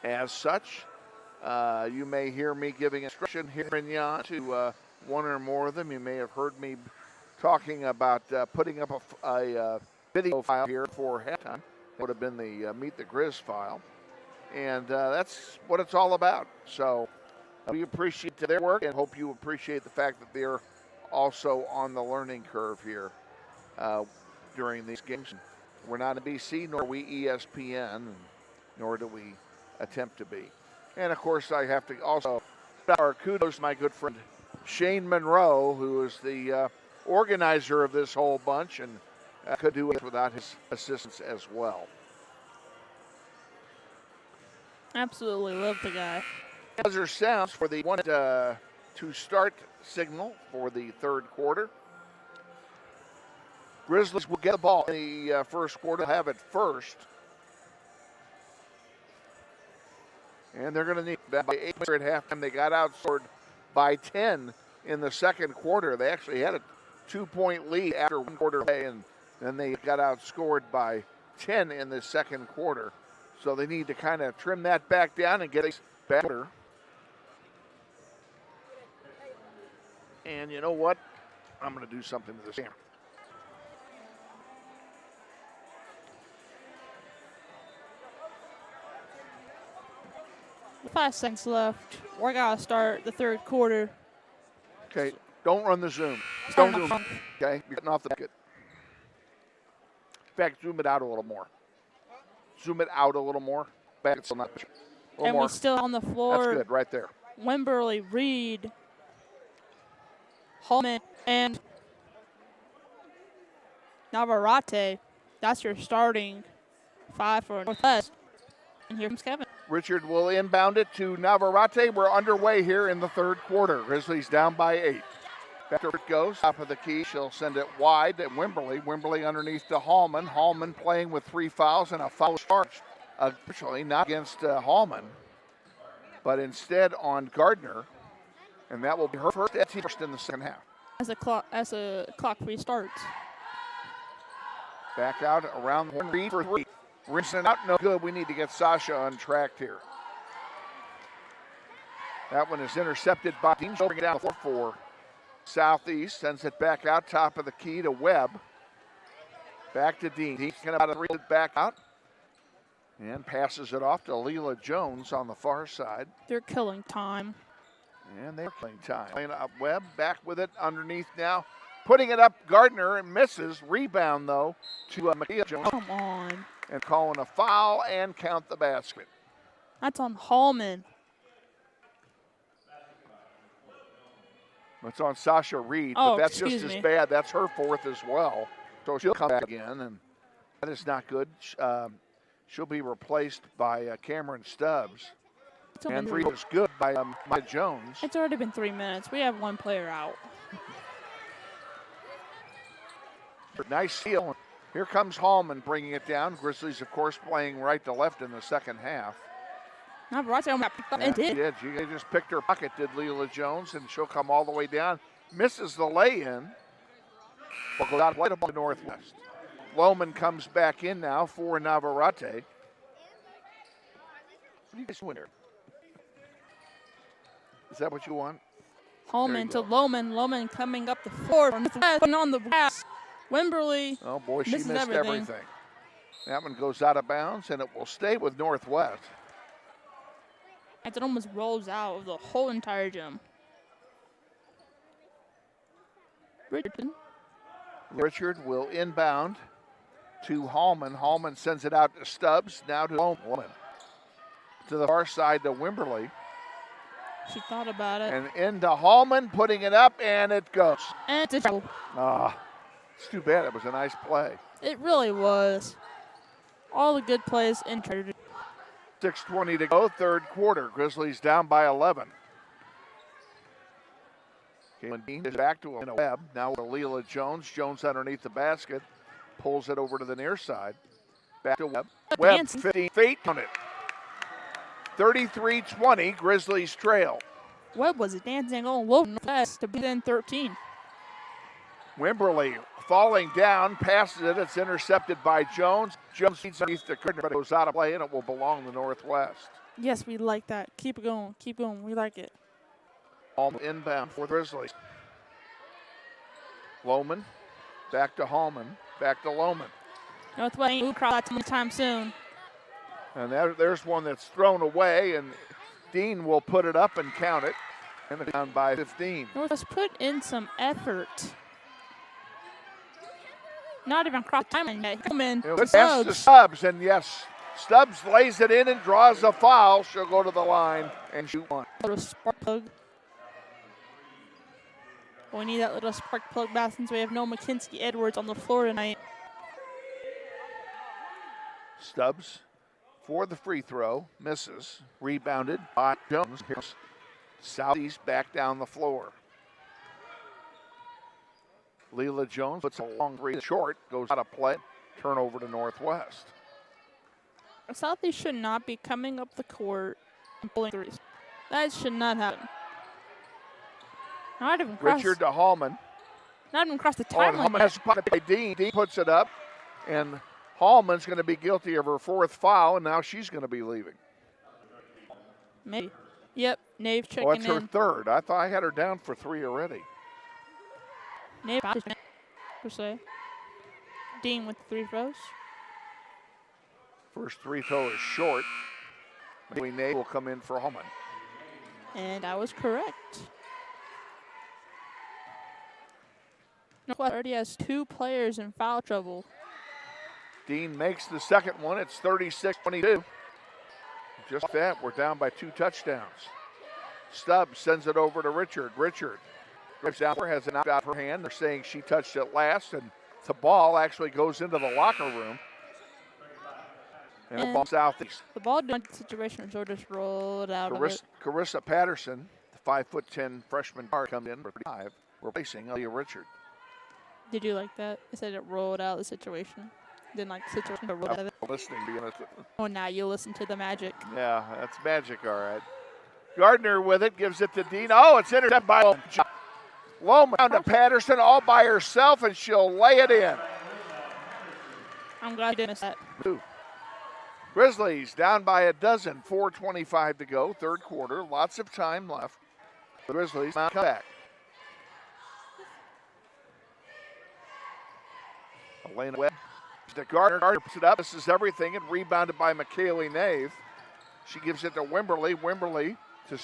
as such, you may hear me giving instruction here and yon to one or more of them. You may have heard me talking about putting up a video file here for halftime. That would have been the Meet the Grizz file. And that's what it's all about. So we appreciate their work and hope you appreciate the fact that they're also on the learning curve here during these games. We're not a BC, nor are we ESPN, nor do we attempt to be. And, of course, I have to also give our kudos to my good friend Shane Monroe, who is the organizer of this whole bunch and could do it without his assistance as well. Absolutely love the guy. Buzzer sounds for the 1 to start signal for the third quarter. Grizzlies will get the ball in the first quarter, have it first. And they're going to need that by 8 at halftime. They got outscored by 10 in the second quarter. They actually had a 2-point lead after one quarter play, and then they got outscored by 10 in the second quarter. So they need to kind of trim that back down and get it better. And you know what? I'm going to do something to this camera. With 5 seconds left, we're going to start the third quarter. Okay, don't run the zoom. Don't zoom. Okay, you're getting off the bucket. In fact, zoom it out a little more. Zoom it out a little more. Back, it's still not. And more. We're still on the floor. That's good, right there. Wimberley, Reed, Holman, and Navarrete. That's your starting 5 for Northwest. And here comes Kevin. Richard will inbound it to Navarrete. We're underway here in the third quarter. Grizzlies down by 8. Back to it goes, top of the key. She'll send it wide to Wimberley. Wimberley underneath to Hallman. Hallman playing with 3 fouls and a foul charge. Unfortunately, not against Hallman, but instead on Gardner. And that will be her first in the second half. As a clock restarts. Back out around the horn. Reed for 3. Rinsing out, no good. We need to get Sasha untracked here. That one is intercepted by Dean. Bring it down the floor for Southeast. Sends it back out, top of the key to Webb. Back to Dean. He's going to back out. And passes it off to Leela Jones on the far side. They're killing time. And they're killing time. Playing up Webb, back with it underneath now. Putting it up, Gardner, and misses. Rebound, though, to Makia Jones. Come on. And calling a foul and count the basket. That's on Hallman. It's on Sasha Reed, but that's just as bad. That's her 4th as well. So she'll come back again, and that is not good. She'll be replaced by Cameron Stubbs. And Reed is good by Maya Jones. It's already been 3 minutes. We have 1 player out. Nice steal. Here comes Hallman bringing it down. Grizzlies, of course, playing right to left in the second half. It did. She just picked her pocket, did Leela Jones, and she'll come all the way down. Misses the lay-in. Will go out right up the Northwest. Lohman comes back in now for Navarrete. What are you guys doing here? Is that what you want? Hallman to Lohman. Lohman coming up the floor. Putting on the grass. Wimberley. Oh, boy, she missed everything. That one goes out of bounds, and it will stay with Northwest. And it almost rolls out of the whole entire gym. Richard will inbound to Hallman. Hallman sends it out to Stubbs. Now to Lohman. To the far side to Wimberley. She thought about it. And into Hallman, putting it up, and it goes. And it's It's too bad. It was a nice play. It really was. All the good plays in Treasury. 6:20 to go, third quarter. Grizzlies down by 11. Caitlin Dean is back to a Webb. Now to Leela Jones. Jones underneath the basket. Pulls it over to the near side. Back to Webb. Webb, 15 feet on it. 33-20, Grizzlies trail. Webb was dancing all over the place to be within 13. Wimberley falling down, passes it. It's intercepted by Jones. Jones feeds underneath the curtain, but it goes out of play, and it will belong to Northwest. Yes, we like that. Keep it going. Keep going. We like it. All inbound for the Grizzlies. Lohman, back to Hallman, back to Lohman. Northwest ain't crowd anytime soon. And there's one that's thrown away, and Dean will put it up and count it. And it's down by 15. Northwest put in some effort. Not even cross time yet. Pass to Stubbs, and yes, Stubbs lays it in and draws a foul. She'll go to the line and shoot one. Little spark plug. We need that little spark plug back since we have no McKinsey Edwards on the floor tonight. Stubbs for the free throw, misses. Rebounded by Jones. Here's Southeast back down the floor. Leela Jones puts a long three short, goes out of play, turnover to Northwest. Southeast should not be coming up the court and pulling threes. That should not happen. Not even cross. Richard to Hallman. Not even cross the timeline. Hallman has to put it by Dean. Dean puts it up, and Hallman's going to be guilty of her 4th foul, and now she's going to be leaving. Maybe. Yep, Nave checking in. That's her 3rd. I thought I had her down for 3 already. Nate per se. Dean with 3 throws. First free throw is short. Nate will come in for Holman. And I was correct. Northwest already has 2 players in foul trouble. Dean makes the second one. It's 36-22. Just that, we're down by 2 touchdowns. Stubbs sends it over to Richard. Richard drives down, has it knocked out of her hand. They're saying she touched it last, and the ball actually goes into the locker room. And the ball southeast. The ball didn't situation, so just rolled out of it. Carissa Patterson, the 5'10" freshman guard, comes in for 35, replacing Aaliyah Richard. Did you like that? I said it rolled out of the situation. Didn't like the situation, but rolled out of it. Listening, to be honest. Oh, now you listen to the magic. Yeah, that's magic, all right. Gardner with it, gives it to Dean. Oh, it's intercepted by Loman. Loman down to Patterson all by herself, and she'll lay it in. I'm glad you didn't miss that. Grizzlies down by a dozen, 4:25 to go, third quarter. Lots of time left. The Grizzlies come back. Elena Webb to Gardner. Gardner puts it up. This is everything, and rebounded by McKaylee Nave. She gives it to Wimberly. Wimberly to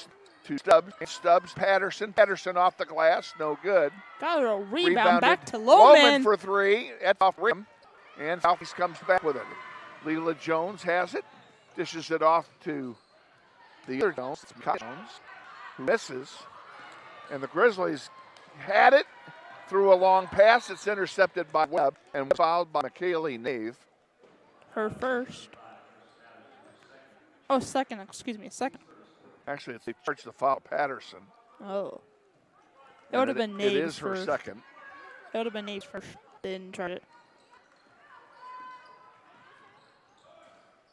Stubbs. Stubbs, Patterson. Patterson off the glass, no good. Got a rebound back to Loman. Loman for 3 at off rim, and Southeast comes back with it. Leela Jones has it, dishes it off to the other Jones, who misses. And the Grizzlies had it, threw a long pass. It's intercepted by Webb and fouled by McKaylee Nave. Her first. Oh, second, excuse me, second. Actually, they charged the foul Patterson. Oh. It would have been Nave's It is her first. second. It would have been Nave's first. They didn't charge it.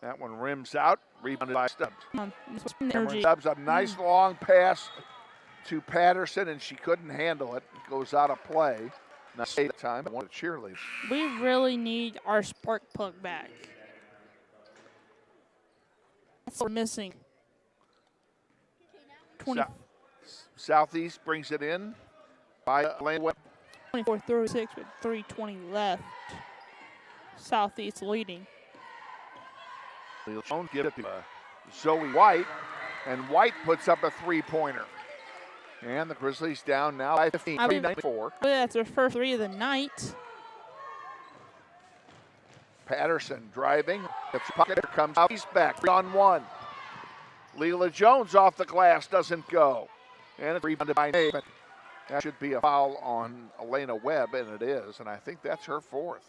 That one rims out, rebounded by Stubbs. Energy. Stubbs, a nice long pass to Patterson, and she couldn't handle it. It goes out of play. Not the time, I want to cheerlead. We really need our spark plug back. That's what we're missing. Southeast brings it in by Lane Webb. 24-36 with 3:20 left. Southeast leading. Jones gives it to Zoe White, and White puts up a 3-pointer. And the Grizzlies down now by 15, 3-9-4. That's their first 3 of the night. Patterson driving. The pocket comes out. He's back 3-on-1. Leela Jones off the glass, doesn't go. And it's rebounded by Nave. That should be a foul on Elena Webb, and it is. And I think that's her 4th,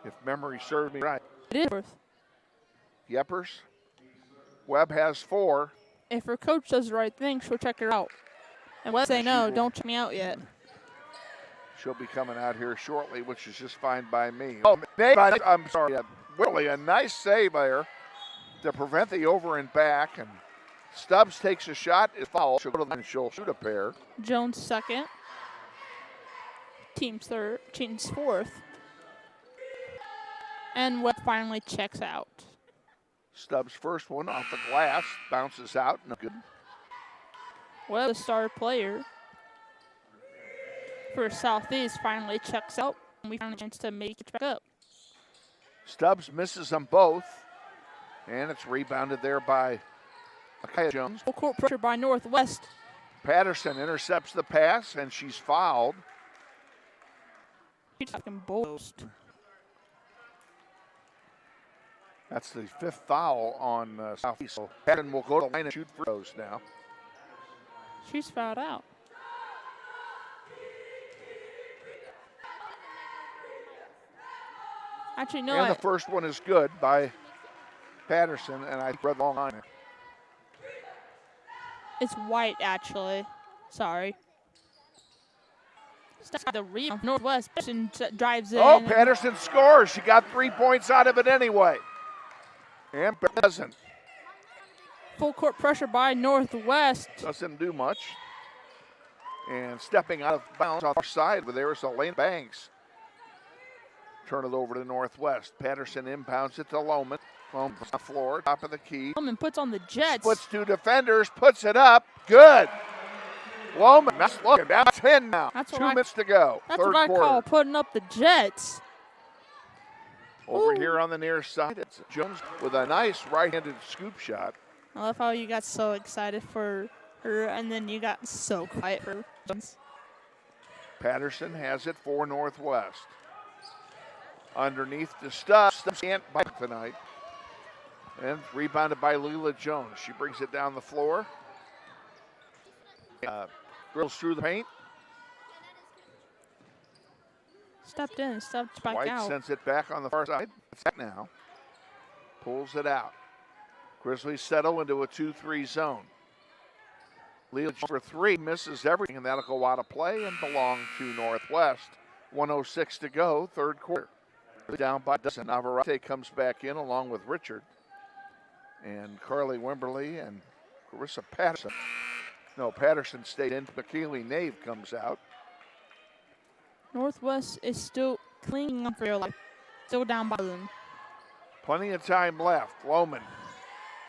if memory serves me right. It is 4th. Yepers. Webb has 4. If her coach does the right thing, she'll check her out. And Webb say, no, don't check me out yet. She'll be coming out here shortly, which is just fine by me. Oh, I'm sorry. Really, a nice save there to prevent the over and back. And Stubbs takes a shot. It's foul. She'll go to the line and she'll shoot a pair. Jones second. Team's 4th. And Webb finally checks out. Stubbs' first one off the glass, bounces out, no good. Webb, the star player for Southeast, finally checks out, and we finally chance to make it back up. Stubbs misses them both, and it's rebounded there by Micaiah Jones. Full court pressure by Northwest. Patterson intercepts the pass, and she's fouled. She's fucking boast. That's the 5th foul on Southeast. So Patton will go to the line and shoot free throws now. She's fouled out. Actually, no. And the first one is good by Patterson, and I read the long line. It's White, actually. Sorry. The rebound. Northwest drives in. Oh, Patterson scores. She got 3 points out of it anyway. And doesn't. Full court pressure by Northwest. Doesn't do much. And stepping out of bounds on the side, but there is Elaine Banks. Turn it over to Northwest. Patterson impounds it to Loman. Loman on the floor, top of the key. Loman puts on the Jets. Splits 2 defenders, puts it up. Good. Loman, nice look. Down 10 now. That's 2 what minutes to go. That's Third what I quarter. call putting up the Jets. Over here on the near side, it's Jones with a nice right-handed scoop shot. I love how you got so excited for her, and then you got so quiet for Jones. Patterson has it for Northwest. Underneath the Stubbs. Can't bite tonight. And rebounded by Leela Jones. She brings it down the floor. Drills through the paint. Stepped in, stepped back White out. sends it back on the far side. It's back now. Pulls it out. Grizzlies settle into a 2-3 zone. Leela for 3 misses everything, and that'll go out of play and belong to Northwest. 1:06 to go, third quarter. Down by a dozen. Navarrete comes back in along with Richard. And Carly Wimberly and Carissa Patterson. No, Patterson stayed in. McKeely Nave comes out. Northwest is still clinging on for your life. Still down by them. Plenty of time left. Loman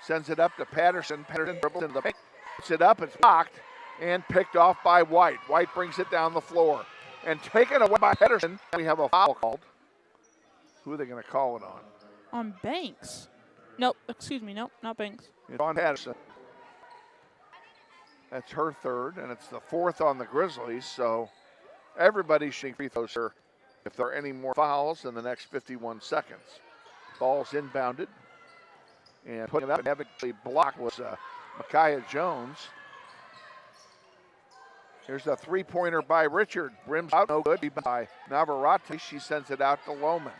sends it up to Patterson. Patterson dribbles into the paint. Puts it up. It's blocked and picked off by White. White brings it down the floor. And taken away by Patterson. We have a foul called. Who are they going to call it on? On Banks. Nope, excuse me. Nope, not Banks. It's on Patterson. That's her third, and it's the fourth on the Grizzlies. So everybody's shooting free throws here if there are any more fouls in the next 51 seconds. Ball's inbounded. And putting it up and having blocked was Micaiah Jones. Here's a three-pointer by Richard. Rims out, no good. By Navarrete, she sends it out to Loman.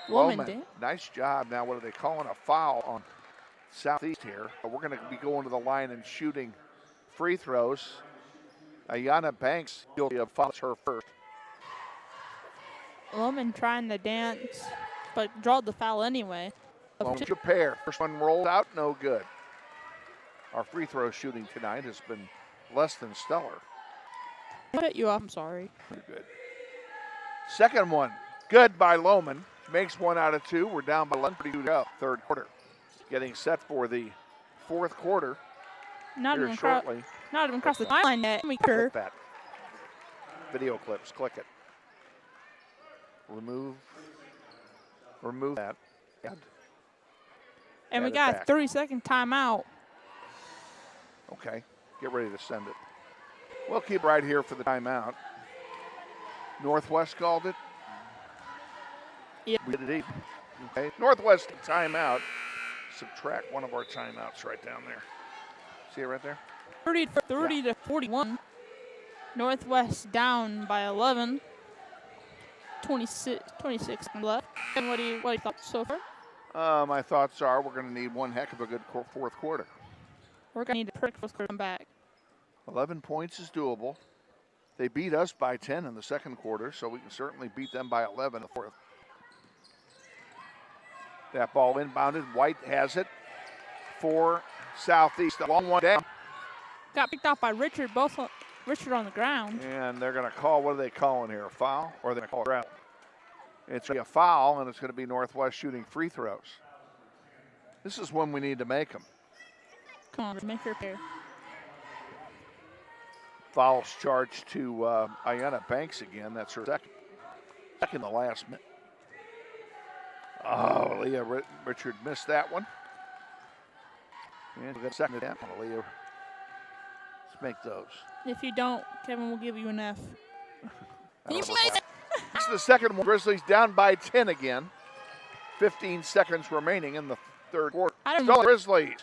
Loman, nice job. Now, what are they calling? A foul on Southeast here. But we're going to be going to the line and shooting free throws. Ayana Banks, guilty of fouls, her first. Loman trying to dance, but drawed the foul anyway. Loman's a pair. First one rolled out, no good. Our free throw shooting tonight has been less than stellar. I cut you off, I'm sorry. Pretty good. Second one, good by Loman. Makes 1 out of 2. We're down by 11 to go. Third quarter. Getting set for the fourth quarter. Not here even shortly. Not even across the timeline yet. Click that. Video clips. Click it. Remove that. And we got a 30-second timeout. Okay. Get ready to send it. We'll keep right here for the timeout. Northwest called it. Yeah. We did it. Okay. Northwest timeout. Subtract one of our timeouts right down there. See it right there? 30 to 41. Northwest down by 11. 26 left. And what do you thought so far? My thoughts are we're going to need one heck of a good fourth quarter. We're going to need a pretty close quarter to come back. 11 points is doable. They beat us by 10 in the second quarter, so we can certainly beat them by 11 in the fourth. That ball inbounded. White has it for Southeast. A long one down. Got picked off by Richard. Richard on the ground. And they're going to call, what are they calling here? A foul? Or are they going to call it ground? It's a foul, and it's going to be Northwest shooting free throws. This is when we need to make them. Come on, make her pair. Fouls charged to Ayana Banks again. That's her second the last minute. Oh, Leah Richard missed that one. And we got a second attempt on Leah. Let's make those. If you don't, Kevin will give you an F. This is the second one. Grizzlies down by 10 again. 15 seconds remaining in the third quarter. Still Grizzlies.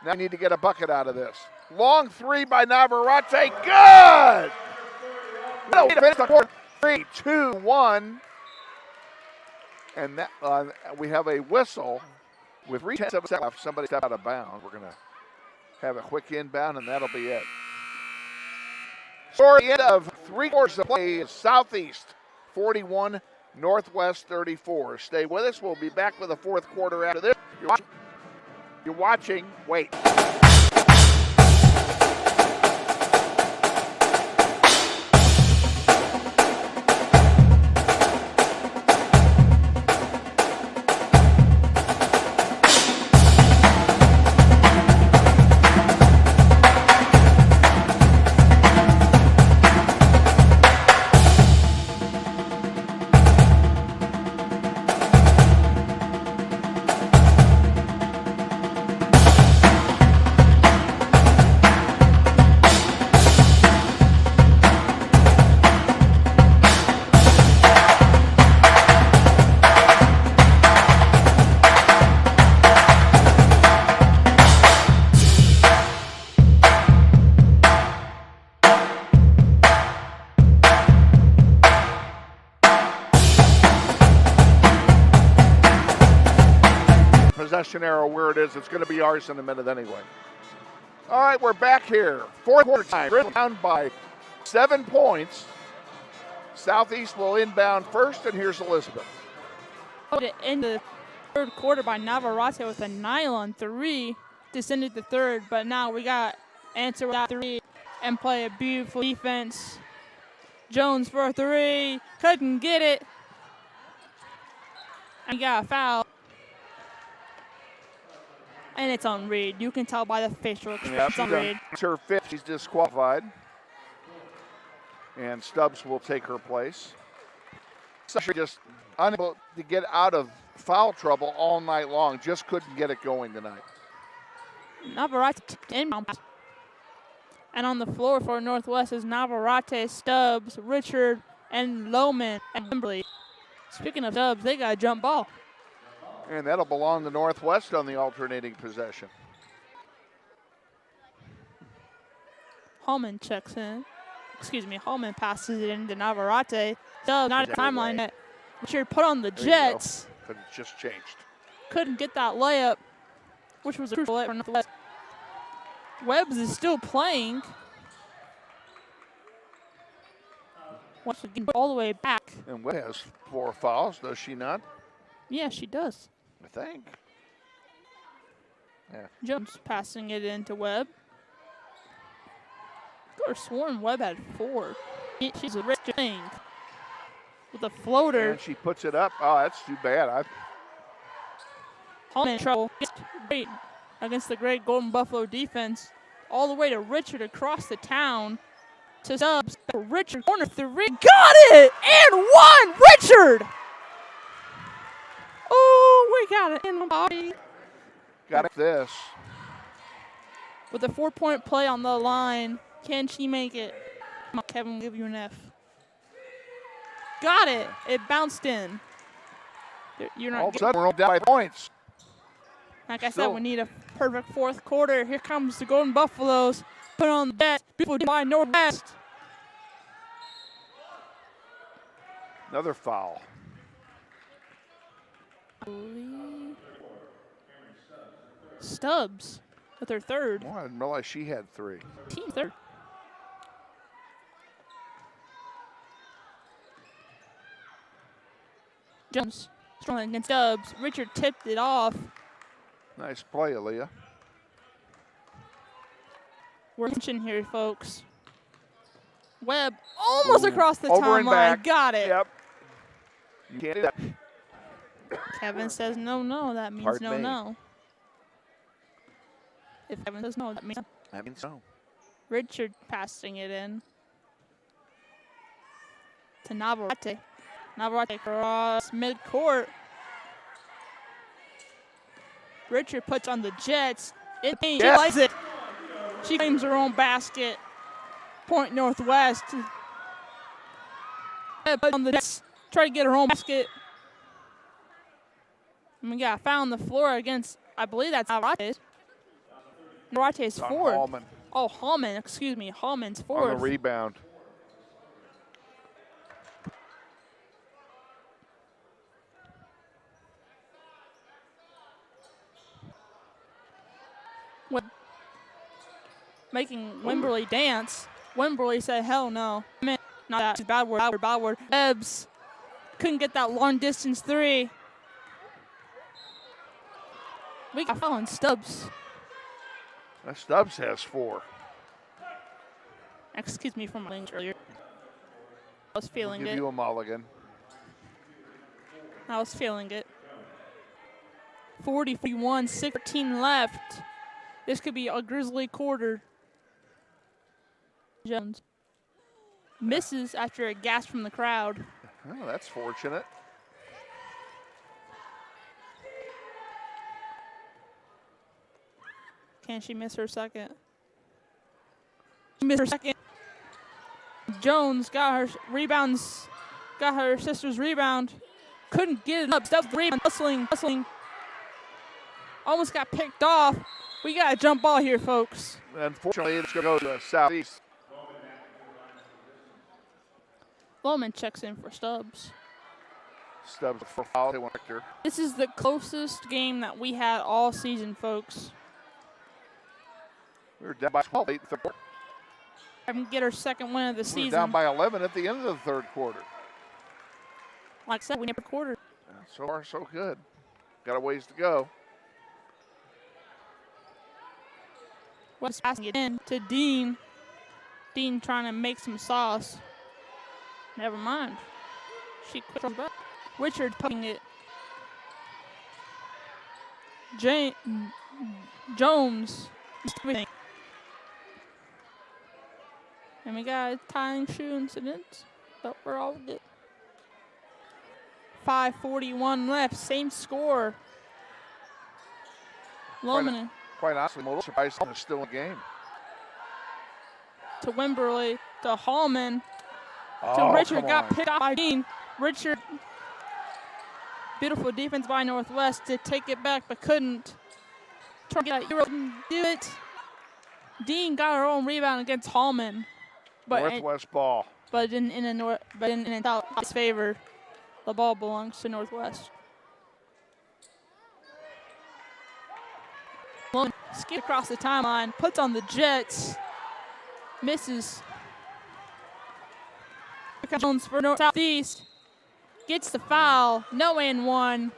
Now need to get a bucket out of this. Long three by Navarrete. Good! 3, 2, 1. And that we have a whistle with 3 seconds left. Somebody stepped out of bounds. We're going to have a quick inbound, and that'll be it. Story end of 3 quarters of play is Southeast 41, Northwest 34. Stay with us. We'll be back with the fourth quarter after this. You're watching. Wait. possession arrow where it is. It's going to be ours in a minute anyway. All right, we're back here. Fourth quarter time. Grizzlies down by 7 points. Southeast will inbound first, and here's Elizabeth. To end the third quarter by Navarrete with a nylon 3 to send it to third, but now we got answer with that 3 and play a beautiful defense. Jones for a 3, couldn't get it. And got a foul. And it's on Reed. You can tell by the facial expression on Reed. It's her fifth. She's disqualified. And Stubbs will take her place. So she's just unable to get out of foul trouble all night long. Just couldn't get it going tonight. Navarrete inbound pass. And on the floor for Northwest is Navarrete, Stubbs, Richard, and Lohman and Wimberly. Speaking of Stubbs, they got a jump ball. And that'll belong to Northwest on the alternating possession. Hallman checks in. Hallman passes it into Navarrete. Stubbs, not a timeline that Richard put on the Jets. But it just changed. Couldn't get that layup, which was a crucial layup for Northwest. Webbs is still playing. Wants to get all the way back. And Webb has 4 fouls, does she not? Yeah, she does. I think. Yeah. Jones passing it into Webb. I could have sworn Webb had 4. She's a rich thing. With a floater. And she puts it up. Oh, that's too bad. Hallman in trouble. Great against the great Golden Buffalo defense. All the way to Richard across the town. To Stubbs. Richard corner 3. Got it! And 1! Richard! Oh, we got it in the body. Got this. With a 4-point play on the line. Can she make it? Come on, Kevin, we'll give you an F. Got it. It bounced in. You're not all of a sudden, we're down by points. Like I said, we need a perfect fourth quarter. Here comes the Golden Buffaloes. Put on the bet. People by Northwest. Another foul. Stubbs with her third. Oh, I didn't realize she had 3. Team third. Jones strong against Stubbs. Richard tipped it off. Nice play, Aaliyah. We're inching here, folks. Webb almost across the timeline. Got it. Yep. You can't do that. Kevin says no, no. That means Pardon me. no. If Kevin says no, that means no. That means so. Richard passing it in to Navarrete. Navarrete across midcourt. Richard puts on the Jets. She likes it. She claims her own basket. Point Northwest. Put on the Jets. Try to get her own basket. And we got a foul on the floor against, I believe that's Navarrete. Navarrete's forward. Hallman. Oh, Hallman, excuse me. Hallman's On forward. the rebound. Making Wimberly dance. Wimberly said, hell no. Not that. Bad word. Ebbs couldn't get that long distance 3. We got foul on Stubbs. Stubbs has 4. Excuse me for my language earlier. I was feeling Give it. you a mulligan. I was feeling it. 40-41, 16 left. This could be a Grizzly quarter. Jones misses after a gasp from the crowd. Oh, that's fortunate. Can she miss her second? She missed her second. Jones got her rebounds, got her sister's rebound. Couldn't get it up. Stubbs the rebound, hustling. Almost got picked off. We got a jump ball here, folks. Unfortunately, it's going to go to Southeast. Lohman checks in for Stubbs. Stubbs for foul. They want Victor. This is the closest game that we had all season, folks. We were down by 12 late in the third quarter. I can get our second win of the We season. were down by 11 at the end of the third quarter. Like I said, we never quarter. So far, so good. Got a ways to go. Web's passing it in to Dean. Dean trying to make some sauce. Never mind. She quit back. Richard poking it. Jones. Everything. And we got a tying shoe incident, but we're all good. 5:41 left, same score. Loman Quite honestly, I'm a little surprised they're still in the game. to Wimberly to Hallman to Oh, Richard. come Got on. picked off by Dean. Richard. Beautiful defense by Northwest to take it back, but couldn't. Try to get out. Couldn't do it. Dean got her own rebound against Hallman, but Northwest ball. But in South's favor, the ball belongs to Northwest. Loman skips across the timeline, puts on the Jets, misses. Jones for North Southeast gets the foul. No and one.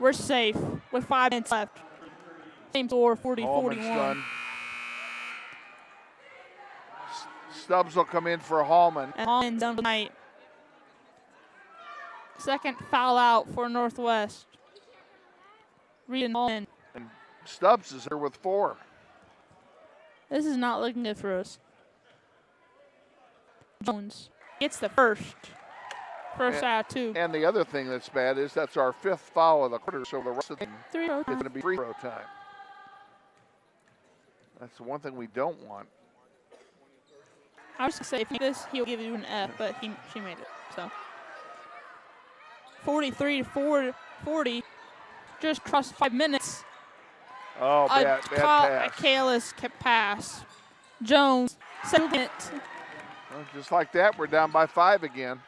We're safe with 5 minutes left. Same score, 40-41. Done. Stubbs will come in for Hallman. And Hallman's done tonight. Second foul out for Northwest. Reed and Hallman. And Stubbs is here with 4. This is not looking good for us. Jones gets the first out of 2. And the other thing that's bad is that's our 5th foul of the quarter, so the rest of the game 3-0 is time. going to be free throw time. That's the one thing we don't want. I was going to say, if you do this, he'll give you an F, but she made it. So 43-40. Just crossed 5 minutes. Oh, bad pass. Kalis kept pass. Jones, second. Well, just like that, we're down by 5 again.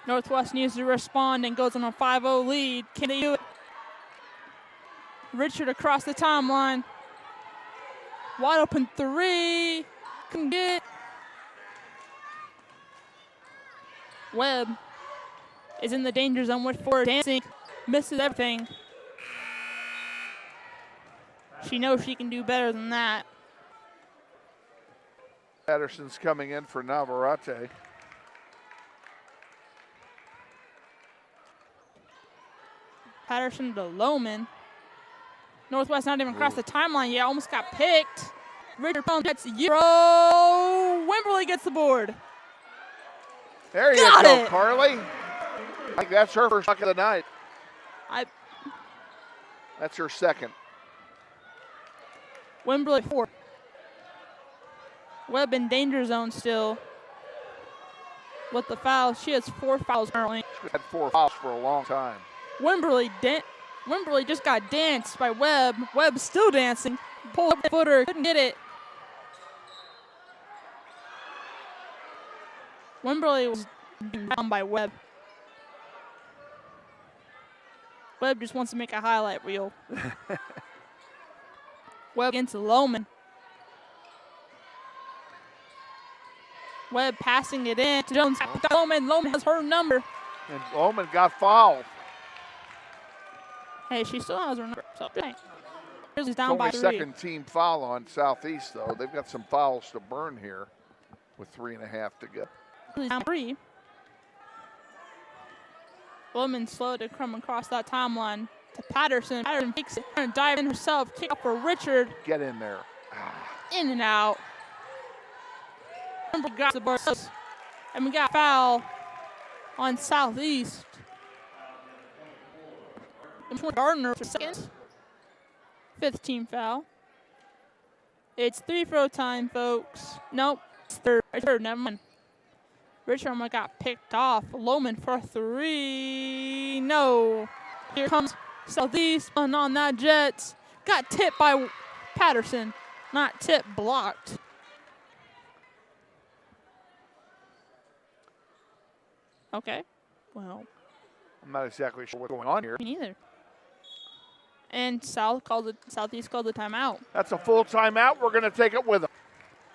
Northwest needs to respond and goes on a 5-0 lead. Can they do it? Richard across the timeline. Wide open 3. Can get. Webb is in the danger zone with 4 dancing. Misses everything. She knows she can do better than that. Patterson's coming in for Navarrete. Patterson to Loman. Northwest not even across the timeline yet. Almost got picked. Richard gets Euro. Wimberly gets the board. There you Got go, it. Carly. I think that's her first bucket of the night. That's her second. Wimberly 4. Webb in danger zone still. With the fouls, she has 4 fouls currently. She's had 4 fouls for a long time. Wimberly just got danced by Webb. Webb still dancing. Pulled up the footer, couldn't get it. Wimberly was down by Webb. Webb just wants to make a highlight reel. Webb against Loman. Webb passing it in to Jones. Loman has her number. And Loman got fouled. Hey, she still has her number. So, dang. Grizzlies It's down by only 3. second team foul on Southeast, though. They've got some fouls to burn here with 3.5 to go. Grizzlies down 3. Loman slow to come across that timeline to Patterson. Patterson takes it, trying to dive in herself. Kick up for Richard. Get in there. In and out. Got the bar. And we got foul on Southeast. Gardner for second. 5th team foul. It's 3 throw time, folks. Nope, it's third. Never mind. Richard got picked off. Loman for 3. No. Here comes Southeast on that Jets. Got tipped by Patterson. Not tipped, blocked. Okay. Well. I'm not exactly sure what's going on here. Me neither. And Southeast called the timeout. That's a full timeout. We're going to take it with them.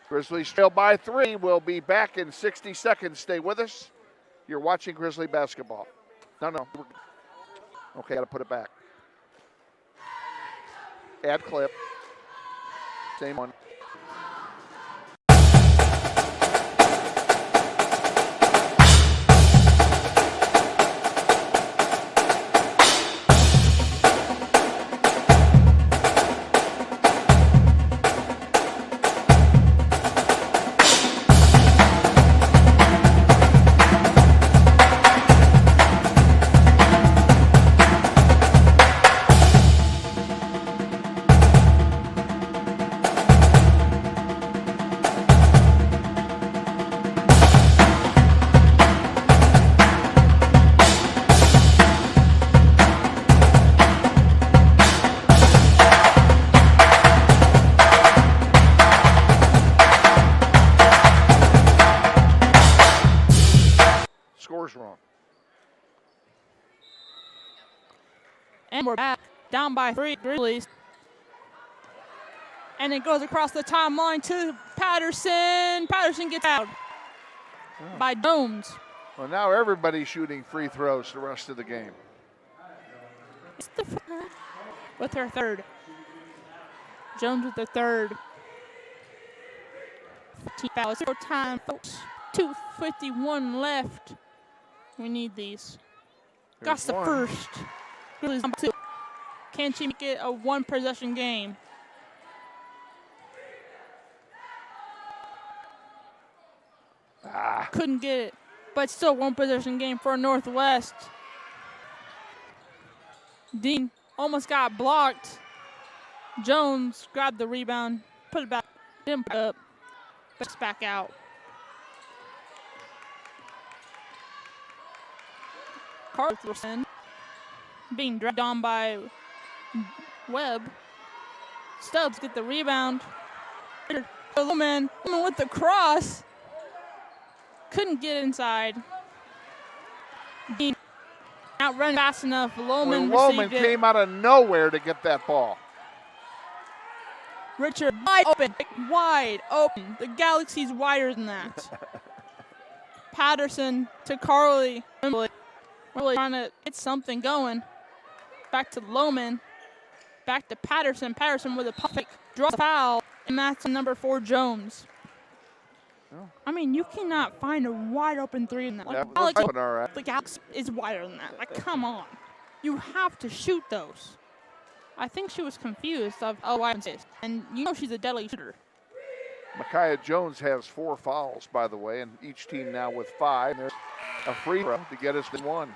Grizzlies trail by 3. We'll be back in 60 seconds. Stay with us. You're watching Grizzly basketball. No. Okay, got to put it back. Add clip. Same one. Score's wrong. And we're back, down by 3, Grizzlies. And it goes across the timeline to Patterson. Patterson gets out by Jones. Well, now everybody's shooting free throws the rest of the game. With her third. Jones with the third. 15 fouls. 0 time, folks. 2:51 left. We need these. Got the first. Grizzlies number 2. Can she make it a 1-possession game? Couldn't get it, but still 1-possession game for Northwest. Dean almost got blocked. Jones grabbed the rebound, put it back, didn't put it up, backs back out. Carlson being dragged on by Webb. Stubbs get the rebound. Loman with the cross. Couldn't get inside. Dean not running fast enough. Loman came out of nowhere to get that ball. Richard wide open. Wide open. The Galaxy's wider than that. Patterson to Carly. Really trying to get something going. Back to Loman. Back to Patterson. Patterson with a perfect draw foul. And that's number 4, Jones. Oh. I mean, you cannot find a wide open 3 in that. The Galaxy is wider than that. Like, come on. You have to shoot those. I think she was confused of and you know she's a deadly shooter. Micaiah Jones has 4 fouls, by the way, and each team now with 5. There's a free throw to get us to 1.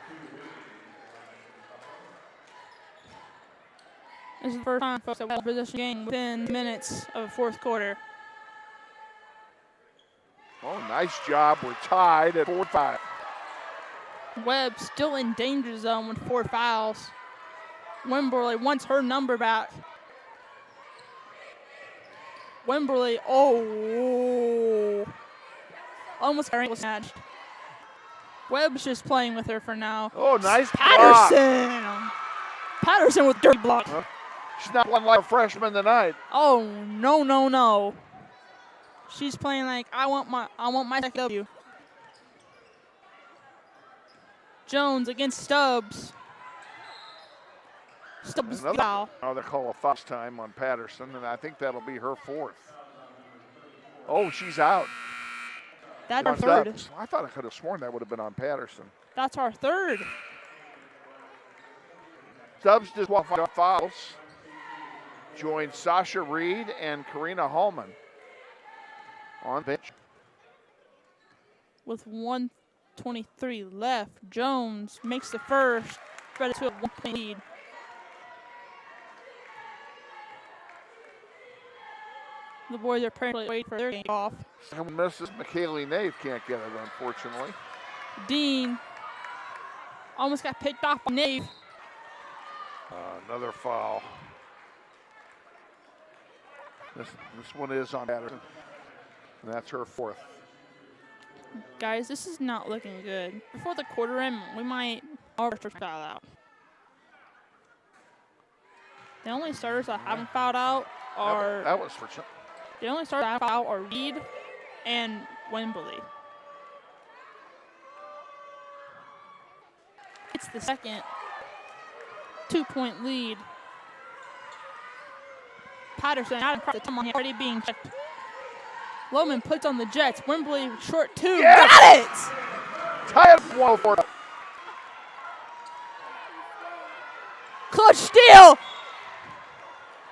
This is the first time folks that won a possession game within minutes of the 4th quarter. Oh, nice job. We're tied at 4-5. Webb still in danger zone with 4 fouls. Wimberly wants her number back. Wimberly, almost got her snatched. Webb's just playing with her for now. Oh, nice Patterson. block. Patterson with dirty block. She's not one like a freshman tonight. Oh, no. She's playing like I want my second W. Jones against Stubbs. Stubbs foul. Oh, they call a foul time on Patterson, and I think that'll be her 4th. Oh, she's out. That's our 3rd. Stubbs. I thought I could have sworn that would have been on Patterson. That's our 3rd. Stubbs disqualified fouls. Joined Sasha Reed and Karina Hallman on bench. With 1:23 left, Jones makes the first, spread it to a 1-point lead. The boys are apparently waiting for their game off. Mrs. McKaylee Nave can't get it, unfortunately. Dean almost got picked off by Nave. Another foul. This one is on Patterson, and that's her 4th. Guys, this is not looking good. Before the quarter end, we might Our first foul out. The only starters that haven't fouled out are that was for sure. The only starters that haven't fouled out are Reed and Wembley. It's the second 2-point lead. Patterson out in front of the time already being checked. Loman puts on the Jets. Wembley short two. Yes! Got it! Tie it 1-4. Clutch steal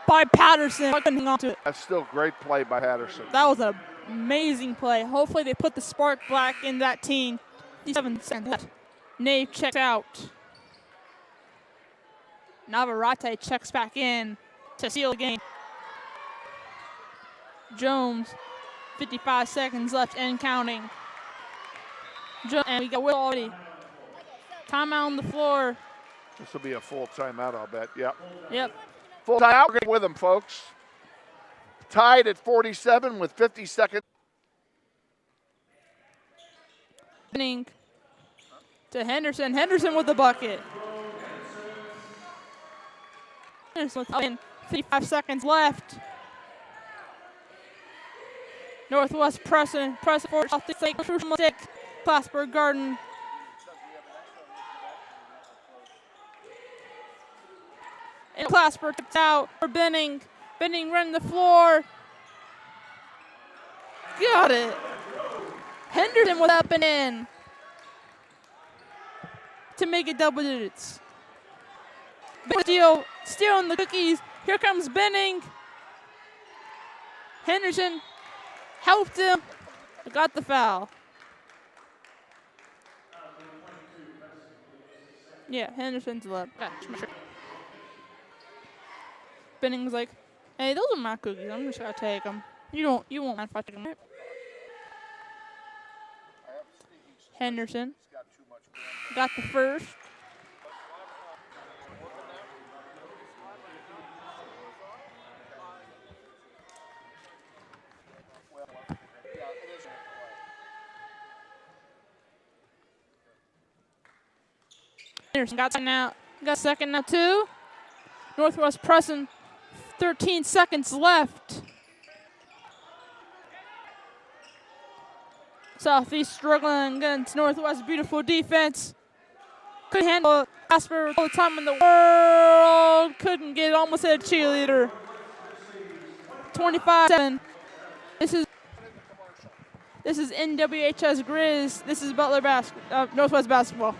by Patterson. I couldn't hang on to it. That's still great play by Patterson. That was an amazing play. Hopefully they put the spark back in that team. 7 seconds left. Nave checks out. Navarrete checks back in to seal the game. Jones, 55 seconds left and counting. And we got Will already. Timeout on the floor. This will be a full timeout, I'll bet. Yep. Yep. Full timeout. We're with them, folks. Tied at 47 with 50 seconds. To Henderson. Henderson with the bucket. Henderson with 55 seconds left. Northwest pressing for South Lake crucial mistake. Plattsburgh Garden. And Plattsburgh tipped out for Benning. Benning running the floor. Got it. Henderson was up and in to make it double digits. Stealing the cookies. Here comes Benning. Henderson helped him. Got the foul. Yeah, Henderson's left. Benning's like, hey, those are my cookies. I'm just gonna take them. You won't mind if I take them. Henderson got the first. Henderson got second now. Got second now too. Northwest pressing. 13 seconds left. Southeast struggling against Northwest. Beautiful defense. Couldn't handle it. Casper all the time in the world. Couldn't get it. Almost hit a cheerleader. 25-7. This is NWHS Grizz. This is Butler Northwest basketball.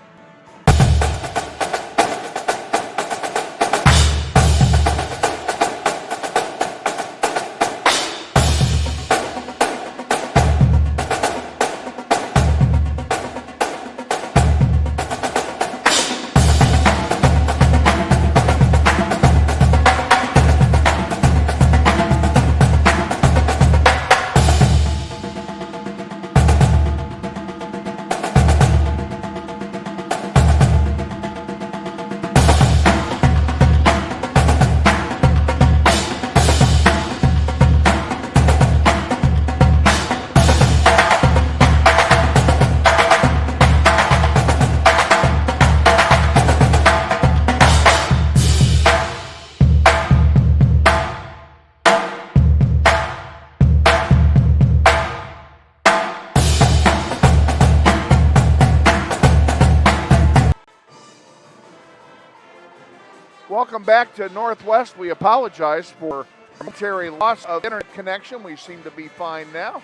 Welcome back to Northwest. We apologize for a momentary loss of internet connection. We seem to be fine now.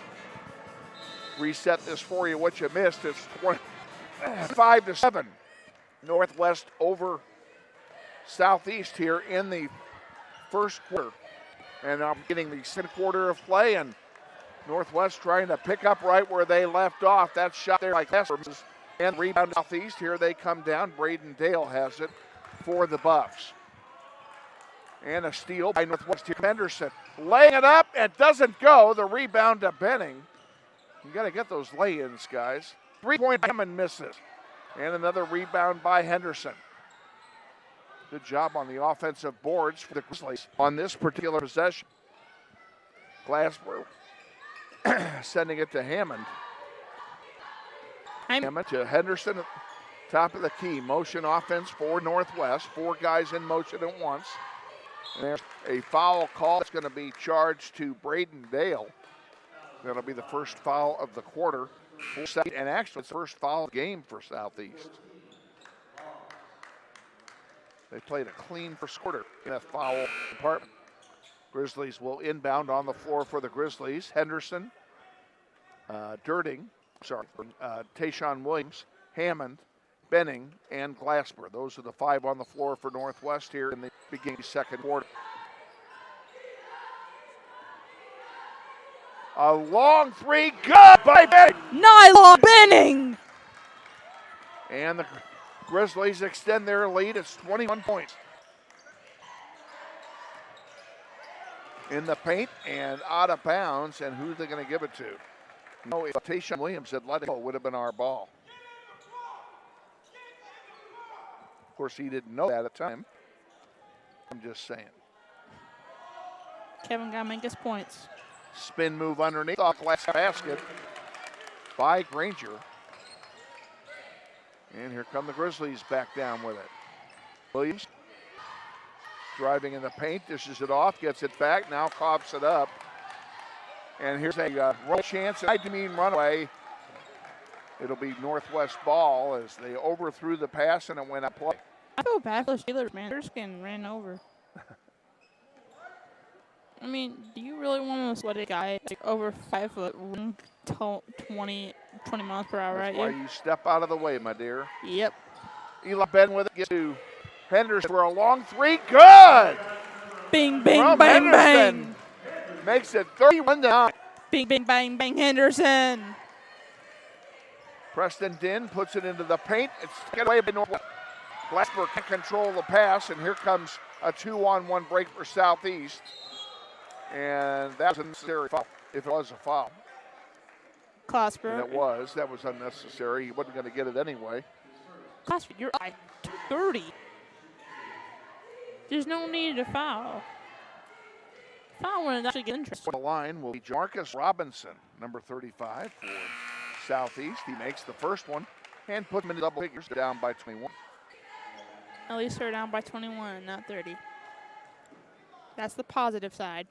Reset this for you, what you missed. It's 5-7. Northwest over Southeast here in the first quarter. And I'm getting the second quarter of play, and Northwest trying to pick up right where they left off. That shot there like that. And rebound Southeast. Here they come down. Braden Dale has it for the Buffs. And a steal by Northwest here. Henderson laying it up. It doesn't go. The rebound to Benning. You got to get those lay-ins, guys. 3-point Hammond misses. And another rebound by Henderson. Good job on the offensive boards for the Grizzlies on this particular possession. Glassboro sending it to Hammond. Hammond to Henderson. Top of the key, motion offense for Northwest. 4 guys in motion at once. And there's a foul call. It's going to be charged to Braden Dale. That'll be the first foul of the quarter. And actually, it's the first foul of the game for Southeast. They played a clean first quarter in that foul department. Grizzlies will inbound on the floor for the Grizzlies. Henderson, Tayshawn Williams, Hammond, Benning, and Glasper. Those are the 5 on the floor for Northwest here in the beginning second quarter. A long 3, good by Benning. Nyla Benning. And the Grizzlies extend their lead. It's 21 points. In the paint and out of bounds, and who are they going to give it to? No, if Tayshawn Williams had let it go, it would have been our ball. Of course, he didn't know that at the time. I'm just saying. Kevin got to make his points. Spin move underneath off glass basket by Granger. And here come the Grizzlies back down with it. Williams driving in the paint, dishes it off, gets it back, now coughs it up. And here's a roll chance, I mean runaway. It'll be Northwest ball as they overthrew the pass and it went up play. I feel bad for the Steelers, man. They're just getting ran over. I mean, do you really want to sweat a guy like over 5 foot, 20 miles per hour, That's right? why you step out of the way, my dear. Yep. Eli Ben with it, gets to Henderson for a long 3, good! Bing, bing, From bang, Henderson. bang. Makes it 31-9. Bing, bing, bang, bang, Henderson. Preston Dinn puts it into the paint. It's taken away by Northwest. Glasper can control the pass, and here comes a 2-on-1 break for Southeast. And that was a necessary foul, if it was a foul. Glasper. And it was. That was unnecessary. He wasn't going to get it anyway. Glasper, you're like 30. There's no need to foul. Foul when it's actually getting interesting. The line will be Marcus Robinson, number 35 for Southeast. He makes the first one and puts them in double figures, down by 21. At least they're down by 21, not 30. That's the positive side.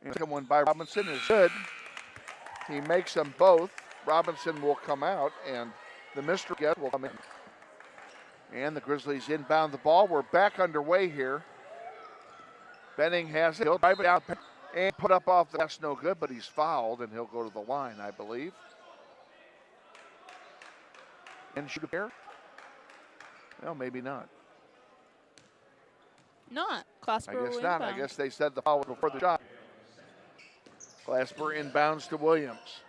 And the second one by Robinson is good. He makes them both. Robinson will come out, and the mystery guest will come in. And the Grizzlies inbound the ball. We're back underway here. Benning has it. He'll drive it down and put up off the glass. No good, but he's fouled, and he'll go to the line, I believe. And shoot a pair? No, maybe not. Not. Glasper I guess will not. inbound. I guess they said the foul was before the shot. Glasper inbounds to Williams.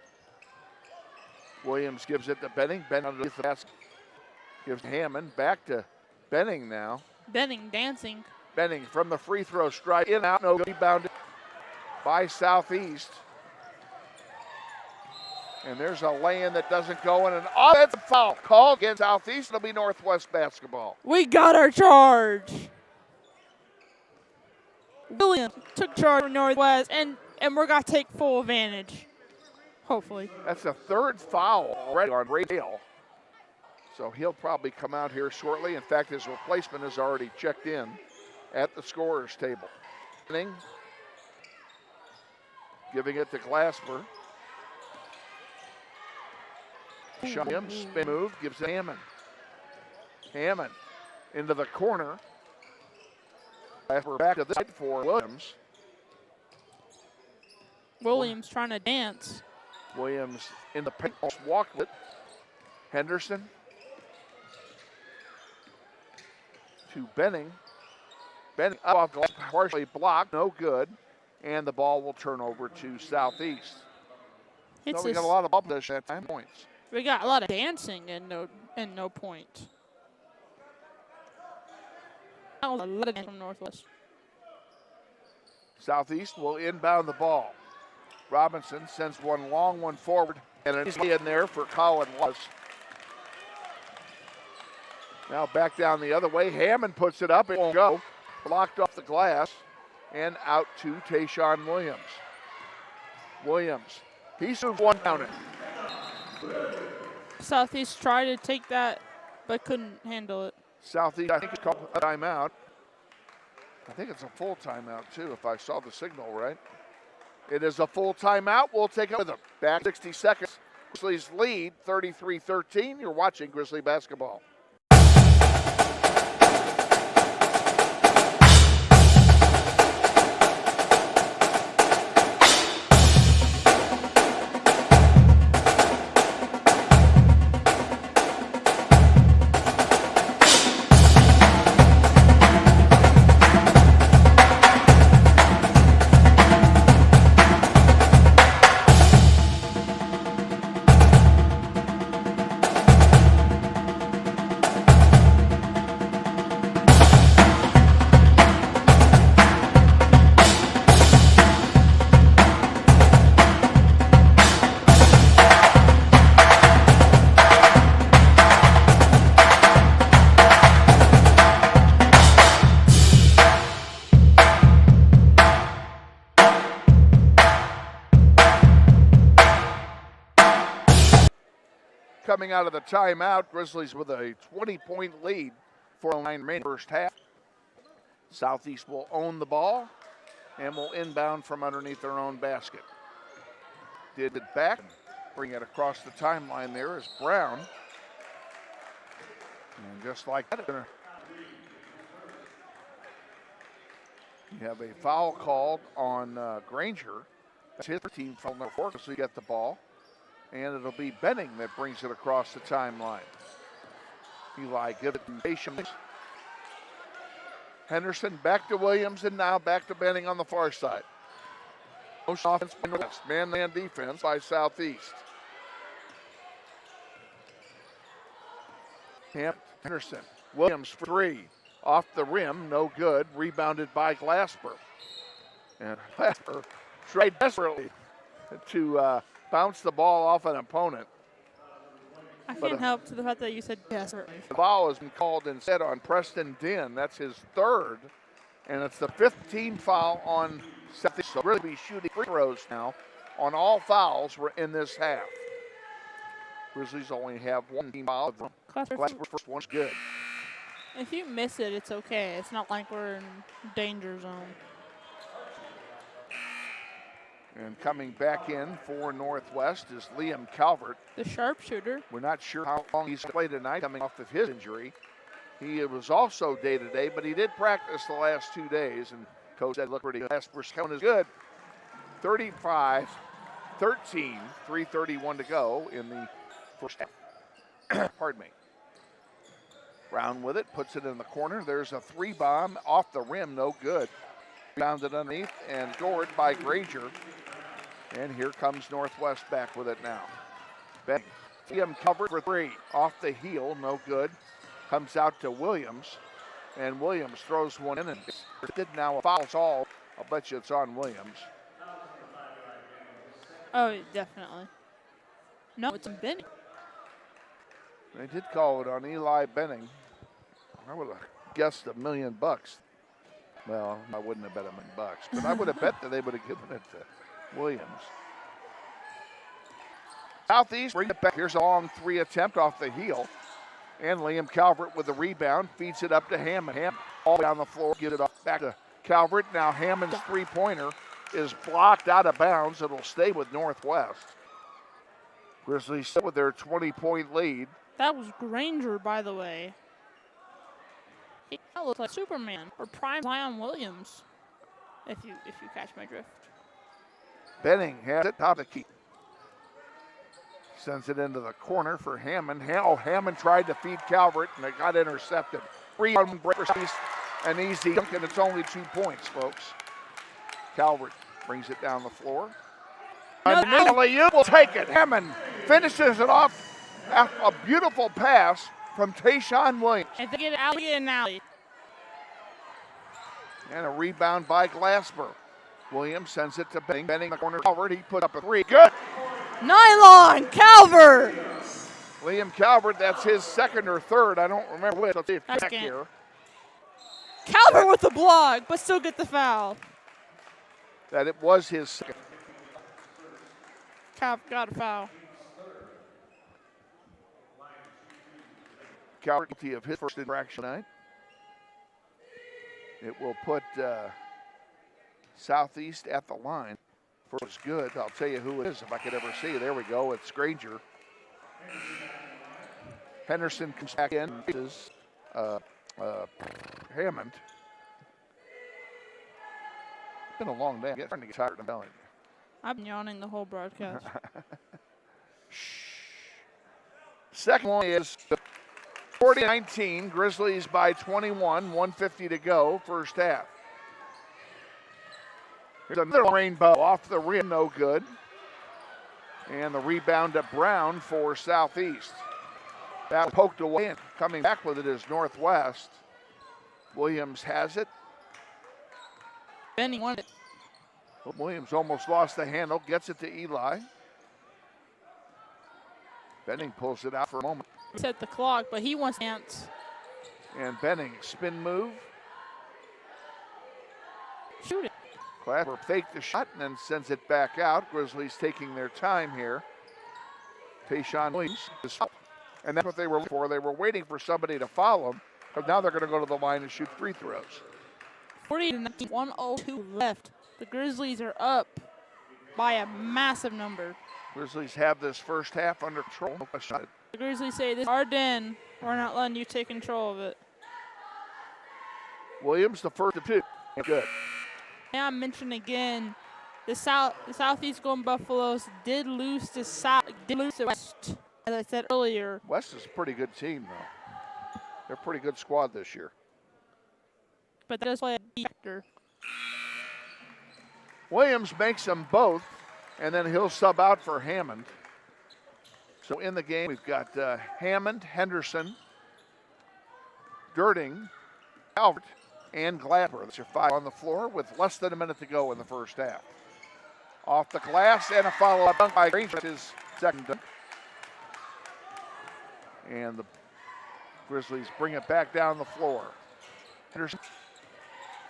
Williams gives it to Benning. Benning underneath the basket. Gives Hammond. Back to Benning now. Benning dancing. Benning from the free throw strike. In and out. No good. Rebounded by Southeast. And there's a lay-in that doesn't go in. An offensive foul called against Southeast. It'll be Northwest basketball. We got our charge. Williams took charge of Northwest, and we're going to take full advantage. Hopefully. That's the 3rd foul already on Ray Dale. So he'll probably come out here shortly. In fact, his replacement is already checked in at the scorer's table. Giving it to Glasper. Williams, spin move, gives it Hammond. Hammond into the corner. Glasper back to this side for Williams. Williams trying to dance. Williams in the paint, walked it. Henderson to Benning. Benning up off glass, partially blocked, no good. And the ball will turn over to Southeast. So we got a lot of ball possession at 10 points. We got a lot of dancing and no point. That was a lot of dancing from Northwest. Southeast will inbound the ball. Robinson sends one long one forward, and an easy in there for Colin Wallace. Now back down the other way. Hammond puts it up. It won't go. Blocked off the glass and out to Tayshawn Williams. Williams. He moves one down it. Southeast tried to take that but couldn't handle it. Southeast, I think it's called a timeout. I think it's a full timeout, too, if I saw the signal right. It is a full timeout. We'll take it with them. Back 60 seconds. Grizzlies lead 33-13. You're watching Grizzly basketball. Coming out of the timeout, Grizzlies with a 20-point lead, 4:09 remaining first half. Southeast will own the ball and will inbound from underneath their own basket. Did it back, bring it across the timeline there is Brown. And just like that, you have a foul called on Granger. That's his team foul number 4, so you get the ball. And it'll be Benning that brings it across the timeline. Eli gives it to patience. Henderson back to Williams, and now back to Benning on the far side. Motion offense by West. Man-man defense by Southeast. Henderson. Williams for 3. Off the rim, no good. Rebounded by Glasper. And Glasper tried desperately to bounce the ball off an opponent. I can't help to the fact that you said yes. The foul has been called instead on Preston Dinn. That's his 3rd, and it's the 5th team foul on Southeast. So really be shooting free throws now on all fouls we're in this half. Grizzlies only have 1 team foul. Glasper's first one's good. If you miss it, it's okay. It's not like we're in danger zone. And coming back in for Northwest is Liam Calvert. The sharpshooter. We're not sure how long he's played tonight coming off of his injury. He was also day-to-day, but he did practice the last 2 days, and coach said look pretty good. Last first count is good. 35-13, 3:31 to go in the first half. Pardon me. Brown with it, puts it in the corner. There's a 3-bomb off the rim, no good. Rebounded underneath and scored by Granger. And here comes Northwest back with it now. Benning, Liam covered for 3. Off the heel, no good. Comes out to Williams. And Williams throws one in and did now a foul all. I'll bet you it's on Williams. Oh, definitely. No, it's on Benning. They did call it on Eli Benning. I would have guessed $1 million. Well, I wouldn't have bet $1 million, but I would have bet that they would have given it to Williams. Southeast bring it back. Here's a long 3 attempt off the heel. And Liam Calvert with the rebound, feeds it up to Hammond. Hammond all down the floor, get it up back to Calvert. Now Hammond's 3-pointer is blocked out of bounds. It'll stay with Northwest. Grizzlies still with their 20-point lead. That was Granger, by the way. He looks like Superman or Prime Zion Williams, if you catch my drift. Benning has it top of the key. Sends it into the corner for Hammond. Hammond tried to feed Calvert, and it got intercepted. 3-on break, an easy dunk, and it's only 2 points, folks. Calvert brings it down the floor. You will take it. Hammond finishes it off. A beautiful pass from Tayshawn Williams. If they get an alley, get an alley. And a rebound by Glasper. Williams sends it to Benning. Benning the corner. Calvert, he put up a 3. Good. Nylon, Calvert. Liam Calvert, that's his 2nd or 3rd. I don't remember which. Let's see if back here. Calvert with the block, but still get the foul. That it was his 2nd. Calvert got a foul. Coward guilty of his first infraction tonight. It will put Southeast at the line. First good. I'll tell you who it is if I could ever see. There we go. It's Granger. Henderson comes back in. Is Hammond. It's been a long day. I'm starting to get tired of telling you. I've been yawning the whole broadcast. Second one is 40-19. Grizzlies by 21. 1:50 to go. First half. Here's another rainbow off the rim. No good. And the rebound to Brown for Southeast. That poked away and coming back with it is Northwest. Williams has it. Benny won it. Williams almost lost the handle. Gets it to Eli. Benning pulls it out for a moment. Set the clock, but he wants to dance. And Benning, spin move. Shoot it. Clapper faked the shot and then sends it back out. Grizzlies taking their time here. Tayshawn Williams is up. And that's what they were looking for. They were waiting for somebody to follow them, but now they're going to go to the line and shoot free throws. 40-19, 1:02 left. The Grizzlies are up by a massive number. Grizzlies have this first half under control. The Grizzlies say, "This is our den. We're not letting you take control of it." Williams, the first of two. Good. And I mention again, the Southeast Golden Buffaloes did lose to West, as I said earlier. West is a pretty good team, though. They're a pretty good squad this year. But that does play a factor. Williams makes them both, and then he'll sub out for Hammond. So in the game, we've got Hammond, Henderson, Girding, Albert, and Gladber. That's your five on the floor with less than a minute to go in the first half. Off the glass and a follow-up dunk by Granger, his second dunk. And the Grizzlies bring it back down the floor. Henderson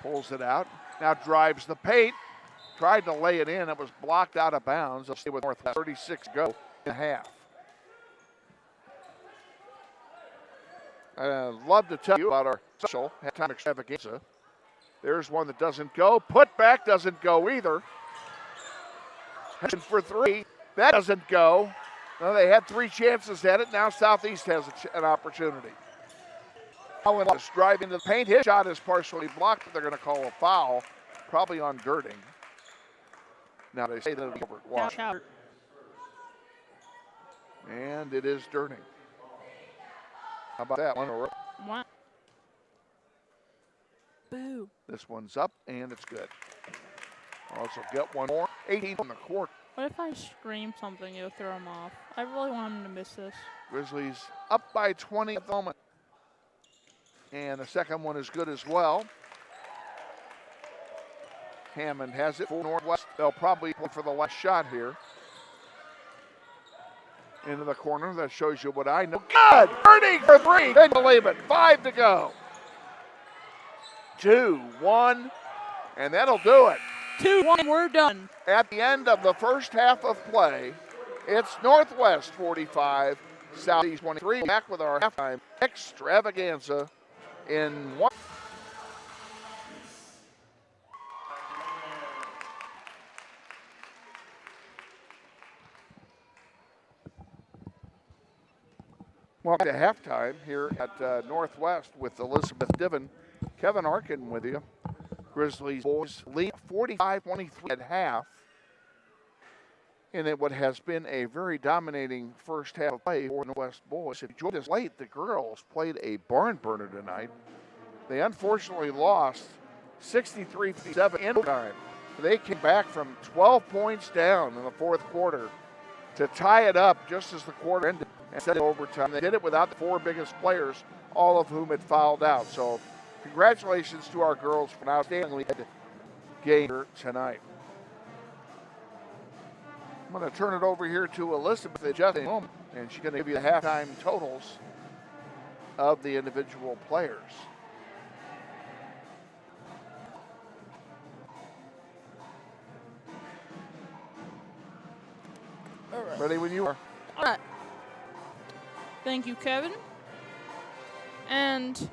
pulls it out, now drives the paint, tried to lay it in, it was blocked out of bounds. They'll stay with Northwest, 36 to go in half. I'd love to tell you about our special halftime extravaganza. There's one that doesn't go. Put back doesn't go either. Henderson for three. That doesn't go. No, they had three chances at it. Now Southeast has an opportunity. Owen is driving to the paint. His shot is partially blocked, but they're going to call a foul, probably on Girding. Now they say that it's over Wash. And it is Girding. How about that one? Wow. Boo. This one's up, and it's good. Also get one more. 18 on the court. What if I scream something, it'll throw him off? I really want him to miss this. Grizzlies up by 20 at the moment. And the second one is good as well. Hammond has it for Northwest. They'll probably play for the last shot here. Into the corner. That shows you what I know. Good! Girding for three. Couldn't believe it. 5 to go. 2-1. And that'll do it. 2-1. We're done. At the end of the first half of play, it's Northwest 45, Southeast 23. Back with our halftime extravaganza in one. Welcome to halftime here at Northwest with Elizabeth Diven. Kevin Arkin with you. Grizzlies boys lead 45-23 at half. In what has been a very dominating first half of play for the Northwest boys. If you joined us late, the girls played a barn burner tonight. They unfortunately lost 63-57 in overtime. They came back from 12 points down in the fourth quarter to tie it up just as the quarter ended and set it overtime. They did it without the four biggest players, all of whom had fouled out. So congratulations to our girls for an outstanding game tonight. I'm going to turn it over here to Elizabeth in just a moment, and she's going to give you the halftime totals of the individual players. All right. Ready when you are. All right. Thank you, Kevin. And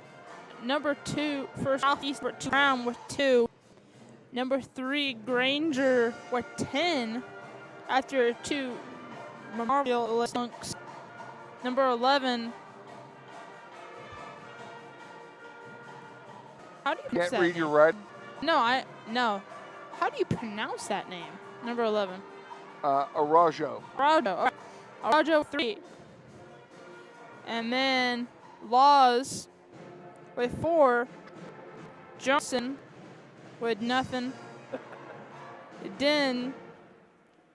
number 2 for Southeast, number 2 Brown with 2. Number 3 Granger with 10 after 2 Memorial dunks. Number 11. How do you pronounce that Can't read name? your writing. No. How do you pronounce that name? Number 11. Arajo. Arajo 3. And then Laws with 4. Johnson with nothing. Den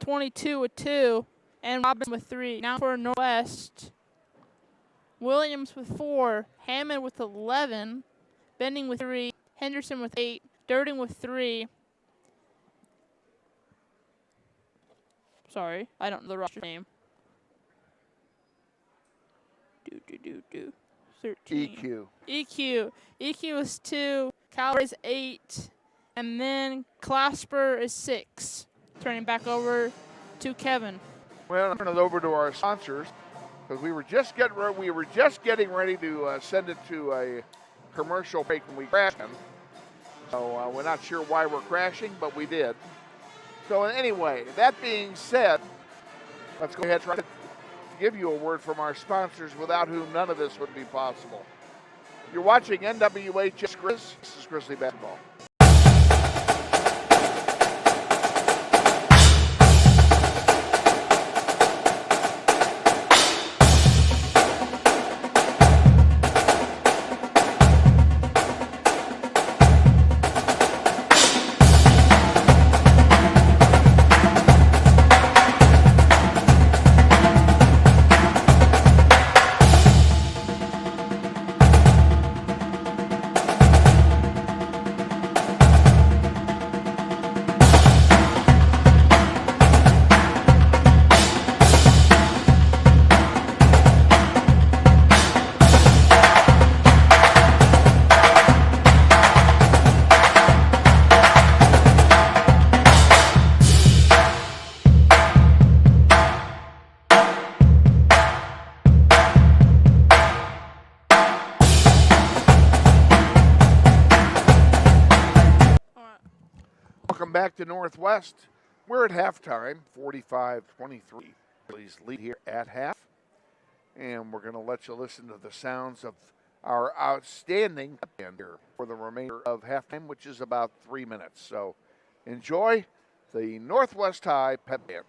22 with 2. And Robinson with 3. Now for Northwest. Williams with 4. Hammond with 11. Bending with 3. Henderson with 8. Durden with 3. Sorry, I don't know the roster name. 13. EQ is 2. Calorie is 8. And then Clasper is 6. Turning back over to Kevin. Well, I'll turn it over to our sponsors because we were just getting ready to send it to a commercial break when we crashed them. So we're not sure why we're crashing, but we did. So anyway, that being said, let's go ahead and try to give you a word from our sponsors without whom none of this would be possible. You're watching NWHS Grizz. This is Grizzly Basketball. Welcome back to Northwest. We're at halftime, 45-23. Please lead here at half. And we're going to let you listen to the sounds of our outstanding band here for the remainder of halftime, which is about 3 minutes. So enjoy the Northwest High Pep Band.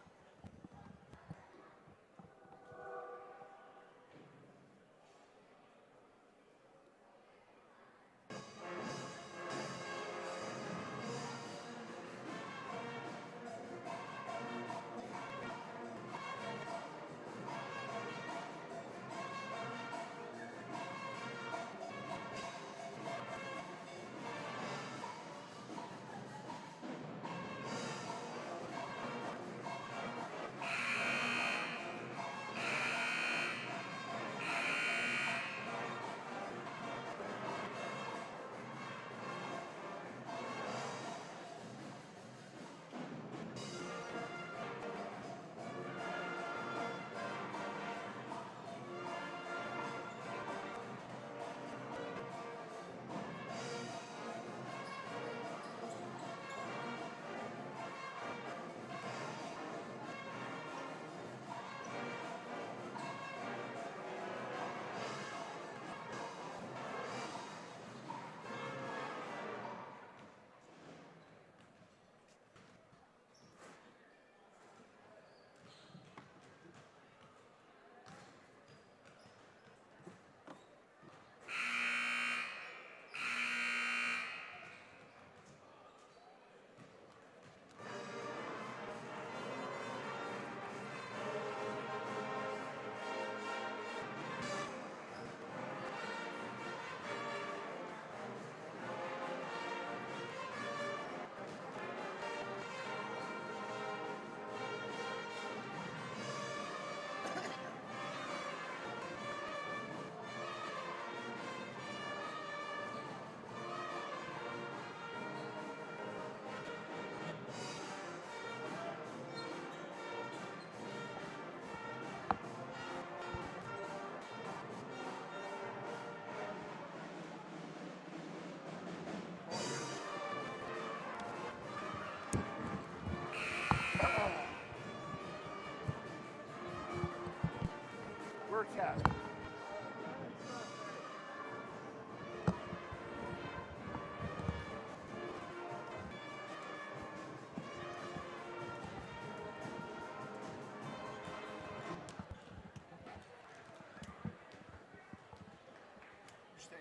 Stay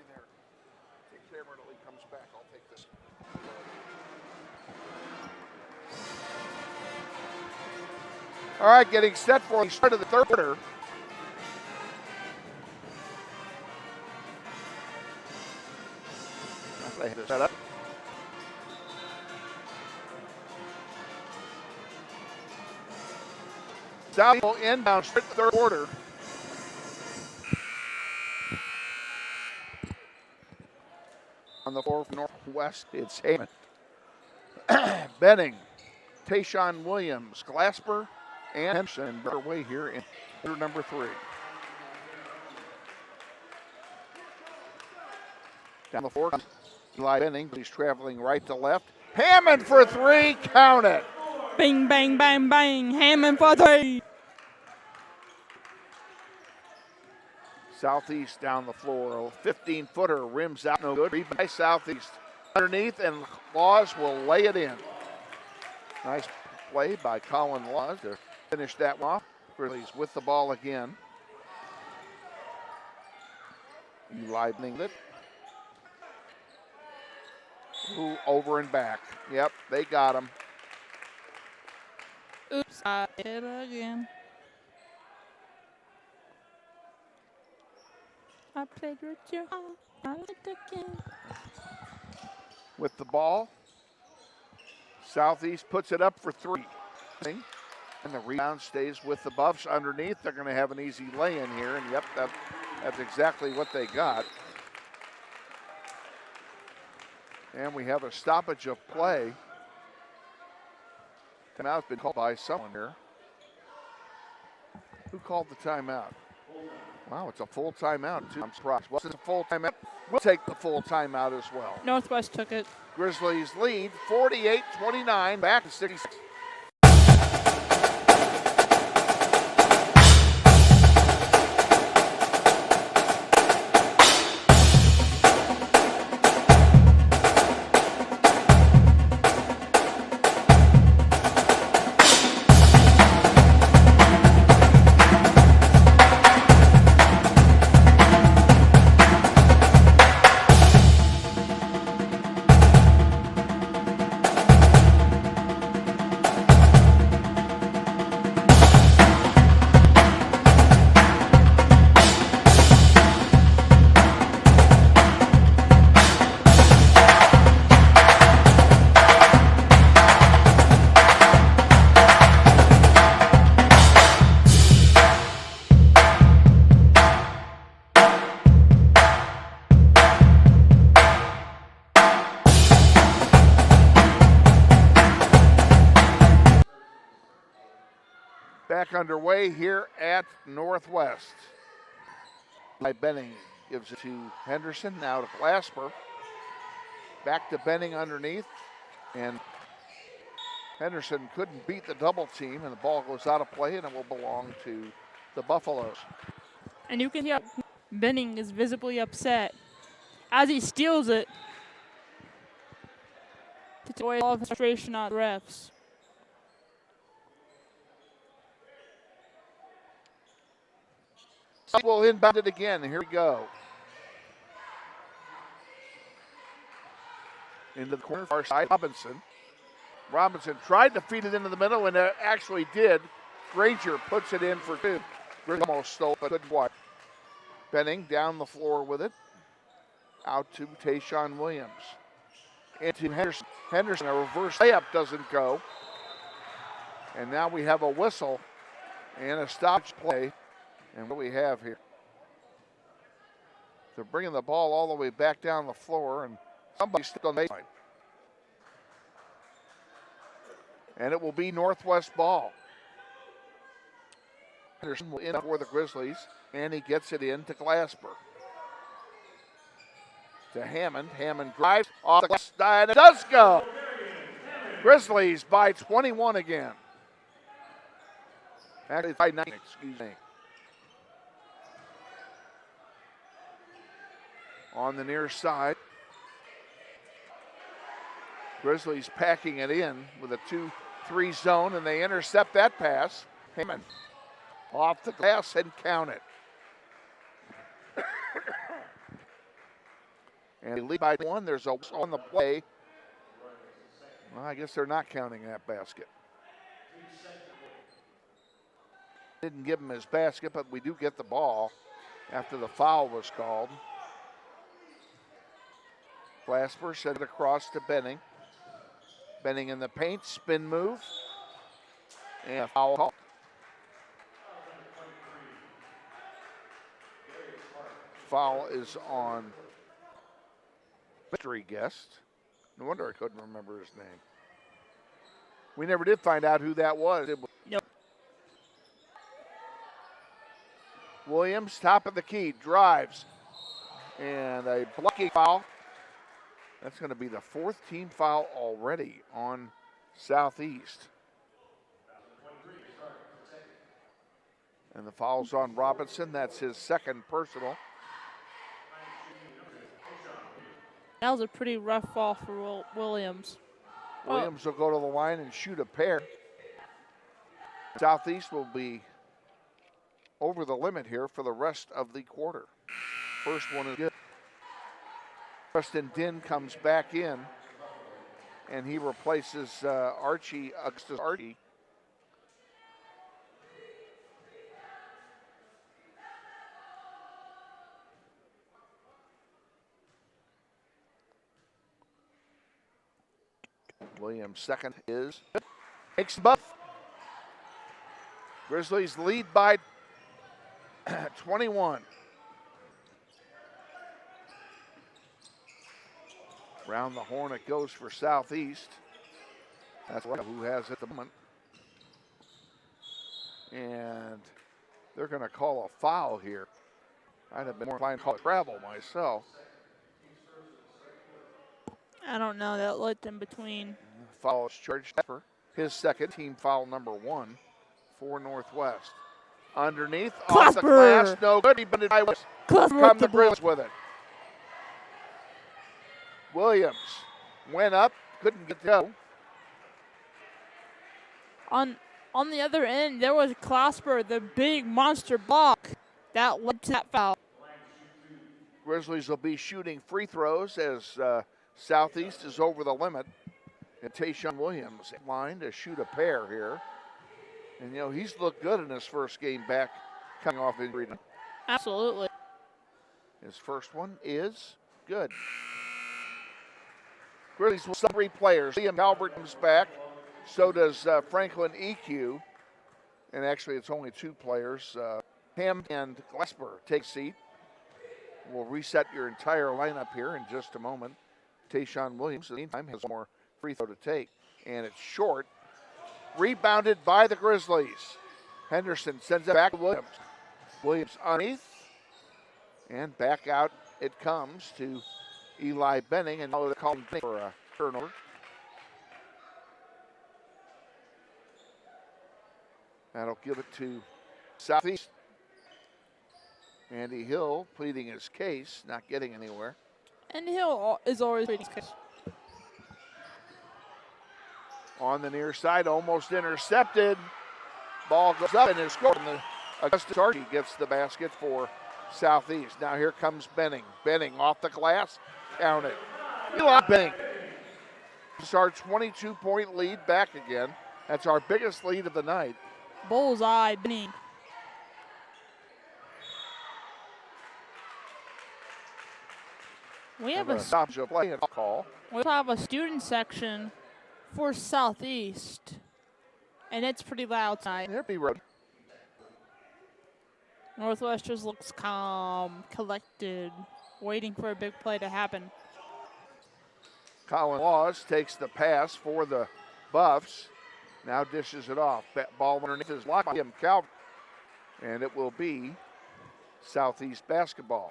there. Take camera until he comes back. I'll take this. All right, getting set for the start of the third quarter. They had it set up. South will inbound straight to the third quarter. On the floor from Northwest, it's Heyman. Benning, Tayshawn Williams, Glasper, and Henson better way here in quarter number 3. Down the floor, Eli Benning, he's traveling right to left. Hammond for 3, count it. Bing, bang, bang, bang. Hammond for 3. Southeast down the floor, a 15-footer, rims out, no good. Rebound by Southeast underneath, and Laws will lay it in. Nice play by Colin Laws to finish that one off. Grizzlies with the ball again. Eli Benning it. Ooh, over and back. Yep, they got him. Oops, I did it again. I played with your heart. I did it again. With the ball, Southeast puts it up for 3. And the rebound stays with the Buffs underneath. They're going to have an easy lay-in here, and yep, that's exactly what they got. And we have a stoppage of play. Timeout's been called by someone here. Who called the timeout? Wow, it's a full timeout, too. I'm surprised. Well, it's a full timeout. We'll take the full timeout as well. Northwest took it. Grizzlies lead 48-29, back to 66. Back underway here at Northwest. By Benning gives it to Henderson, now to Glasper. Back to Benning underneath, and Henderson couldn't beat the double team, and the ball goes out of play, and it will belong to the Buffaloes. And you can hear Benning is visibly upset as he steals it to take away all the frustration out of the refs. We'll inbound it again. Here we go. Into the corner, far side, Robinson. Robinson tried to feed it into the middle, and it actually did. Granger puts it in for 2. Almost stole, but couldn't quite. Benning down the floor with it. Out to Tayshawn Williams. Into Henderson. Henderson, a reverse layup doesn't go. And now we have a whistle and a stoppage play. And what do we have here? They're bringing the ball all the way back down the floor, and somebody stepped on the baseline. And it will be Northwest ball. Henderson will in for the Grizzlies, and he gets it in to Glasper. To Hammond. Hammond drives off the glass side. It does go. Grizzlies by 21 again. Actually, by 9, excuse me. On the near side. Grizzlies packing it in with a 2-3 zone, and they intercept that pass. Hammond off the glass and count it. And they lead by 1. There's a whistle on the play. Well, I guess they're not counting that basket. Didn't give him his basket, but we do get the ball after the foul was called. Glasper sent it across to Benning. Benning in the paint, spin move, and a foul call. Foul is on mystery guest. No wonder I couldn't remember his name. We never did find out who that was. Nope. Williams, top of the key, drives, and a blocking foul. That's going to be the 4th team foul already on Southeast. And the foul's on Robinson. That's his 2nd personal. That was a pretty rough fall for Williams. Williams will go to the line and shoot a pair. Southeast will be over the limit here for the rest of the quarter. First one is good. Preston Dinn comes back in, and he replaces Augustus Archie. Williams' 2nd is makes the buff. Grizzlies lead by 21. Round the horn it goes for Southeast. That's who has it at the moment. And they're going to call a foul here. I'd have been more inclined to call it travel myself. I don't know. That looked in between. Foul is charged for his 2nd, team foul number 1 for Northwest. Underneath, off the glass, no good. But it come the Grizzlies with it. Williams went up, couldn't get to go. On the other end, there was Clasper, the big monster block that led to that foul. Grizzlies will be shooting free throws as Southeast is over the limit. And Tayshawn Williams in line to shoot a pair here. And, you know, he's looked good in his first game back coming off injury. Absolutely. His first one is good. Grizzlies will sub 3 players. Liam Calvert comes back. So does Franklin EQ. And actually, it's only 2 players. Ham and Glasper take seat. We'll reset your entire lineup here in just a moment. Tayshawn Williams, in the meantime, has more free throw to take. And it's short. Rebounded by the Grizzlies. Henderson sends it back to Williams. Williams underneath. And back out it comes to Eli Benning. And now they're calling for a turnover. That'll give it to Southeast. Andy Hill pleading his case, not getting anywhere. Andy Hill is always pleading his case. On the near side, almost intercepted. Ball goes up and is scored. And Augustus Archie gets the basket for Southeast. Now here comes Benning. Benning off the glass. Count it. Eli Benning. It's our 22-point lead back again. That's our biggest lead of the night. Bullseye, Benning. We have a call. We have a student section for Southeast, and it's pretty loud tonight. Northwest just looks calm, collected, waiting for a big play to happen. Colin Laws takes the pass for the Buffs. Now dishes it off. Ball underneath is blocked by him, Calvert. And it will be Southeast basketball.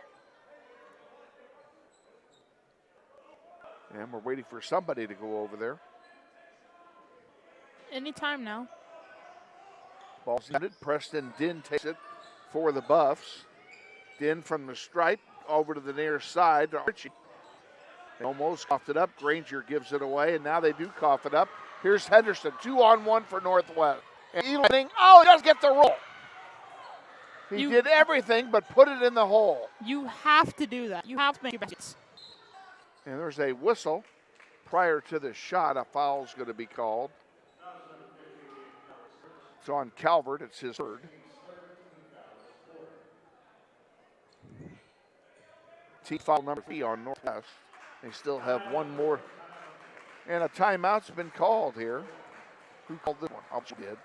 And we're waiting for somebody to go over there. Anytime now. Ball's handed. Preston Dinn takes it for the Buffs. Dinn from the stripe, over to the near side to Archie. They almost coughed it up. Granger gives it away, and now they do cough it up. Here's Henderson, 2-on-1 for Northwest. And Eli Benning, he does get the roll. He did everything but put it in the hole. You have to do that. You have to make your baskets. And there's a whistle prior to the shot. A foul's going to be called. It's on Calvert. It's his third. Team foul number 3 on Northwest. They still have one more. And a timeout's been called here. Who called this one? Alps did.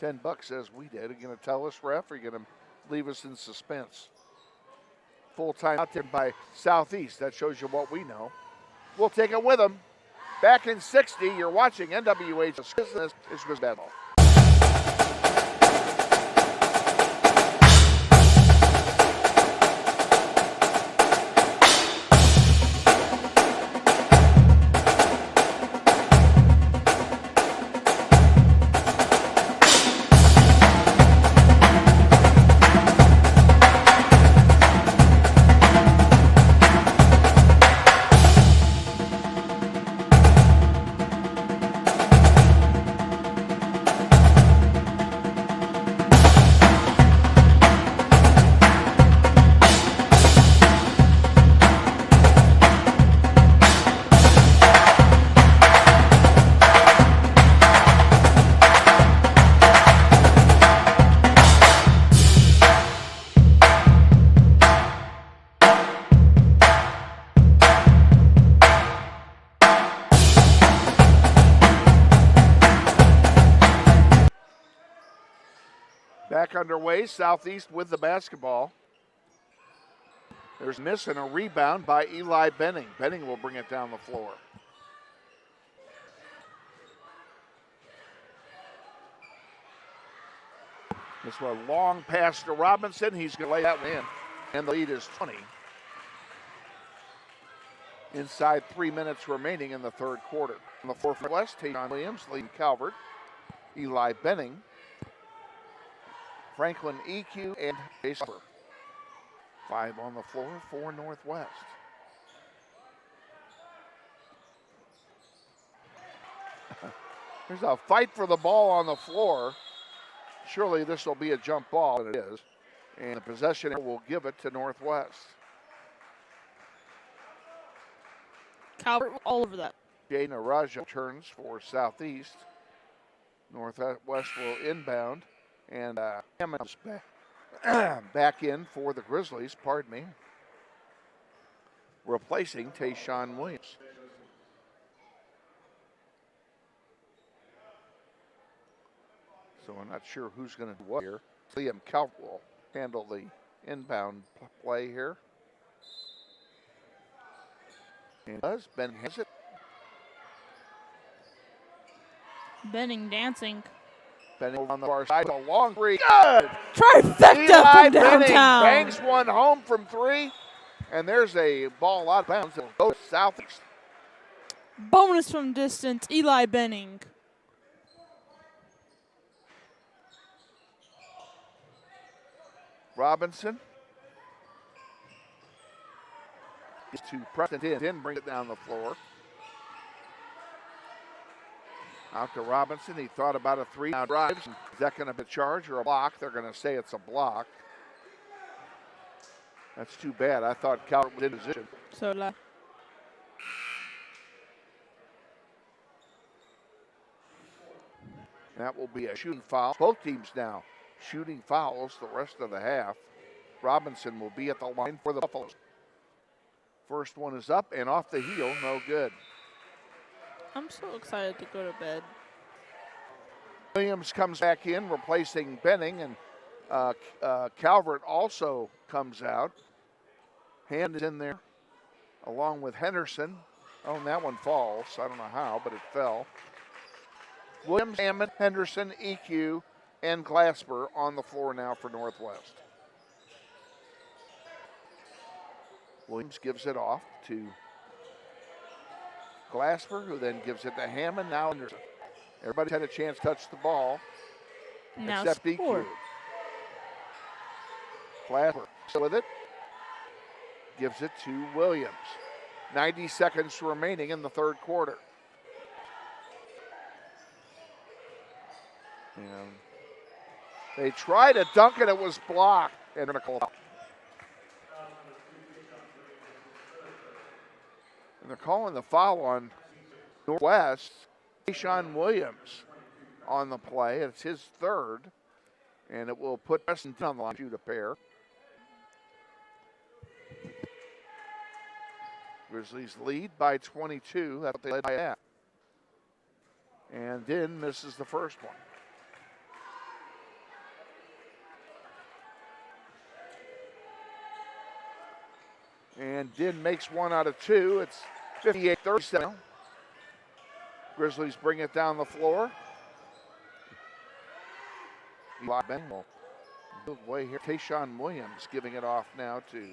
$10 says we did. Are you going to tell us, ref, or are you going to leave us in suspense? Full time out there by Southeast. That shows you what we know. We'll take it with them. Back in 60, you're watching NWH. This is basketball. Back underway, Southeast with the basketball. There's a miss and a rebound by Eli Benning. Benning will bring it down the floor. This is a long pass to Robinson. He's going to lay that one in. And the lead is 20. Inside 3 minutes remaining in the third quarter. On the floor for West, Tayshawn Williams leading Calvert. Eli Benning, Franklin EQ, and Jason. 5 on the floor for Northwest. There's a fight for the ball on the floor. Surely this will be a jump ball, and it is. And the possession will give it to Northwest. Calvert all over that. Jay Naraja turns for Southeast. Northwest will inbound. And Hammond's back in for the Grizzlies, pardon me. Replacing Tayshawn Williams. So I'm not sure who's going to do what here. Liam Calvert will handle the inbound play here. And does Ben has it. Benning dancing. Benning on the far side, a long three. Good! Trifecta Eli from downtown. Benning bangs one home from 3. And there's a ball out of bounds. It'll go to Southeast. Bonus from distance, Eli Benning. Robinson. Is to Preston in, bring it down the floor. Out to Robinson. He thought about a 3. Now drives. Is that going to be a charge or a block? They're going to say it's a block. That's too bad. I thought Calvert was in position. So that will be a shooting foul. Both teams now shooting fouls the rest of the half. Robinson will be at the line for the Buffaloes. First one is up and off the heel. No good. I'm so excited to go to bed. Williams comes back in, replacing Benning, and Calvert also comes out. Hand is in there, along with Henderson. Oh, and that one falls. I don't know how, but it fell. Williams, Hammond, Henderson, EQ, and Glasper on the floor now for Northwest. Williams gives it off to Glasper, who then gives it to Hammond. Now Henderson. Everybody's had a chance to touch the ball, now except score. EQ. Glasper with it. gives it to Williams. 90 seconds remaining in the third quarter. And they tried to dunk it, it was blocked. And they're calling the foul on Northwest. Tayshawn Williams on the play. It's his third. And it will put Preston on the line to shoot a pair. Grizzlies lead by 22. That's what they led by at. And Din misses the first one. And Din makes one out of two. It's 58-37. Grizzlies bring it down the floor. Bengal. Good way here. Tayshawn Williams giving it off now to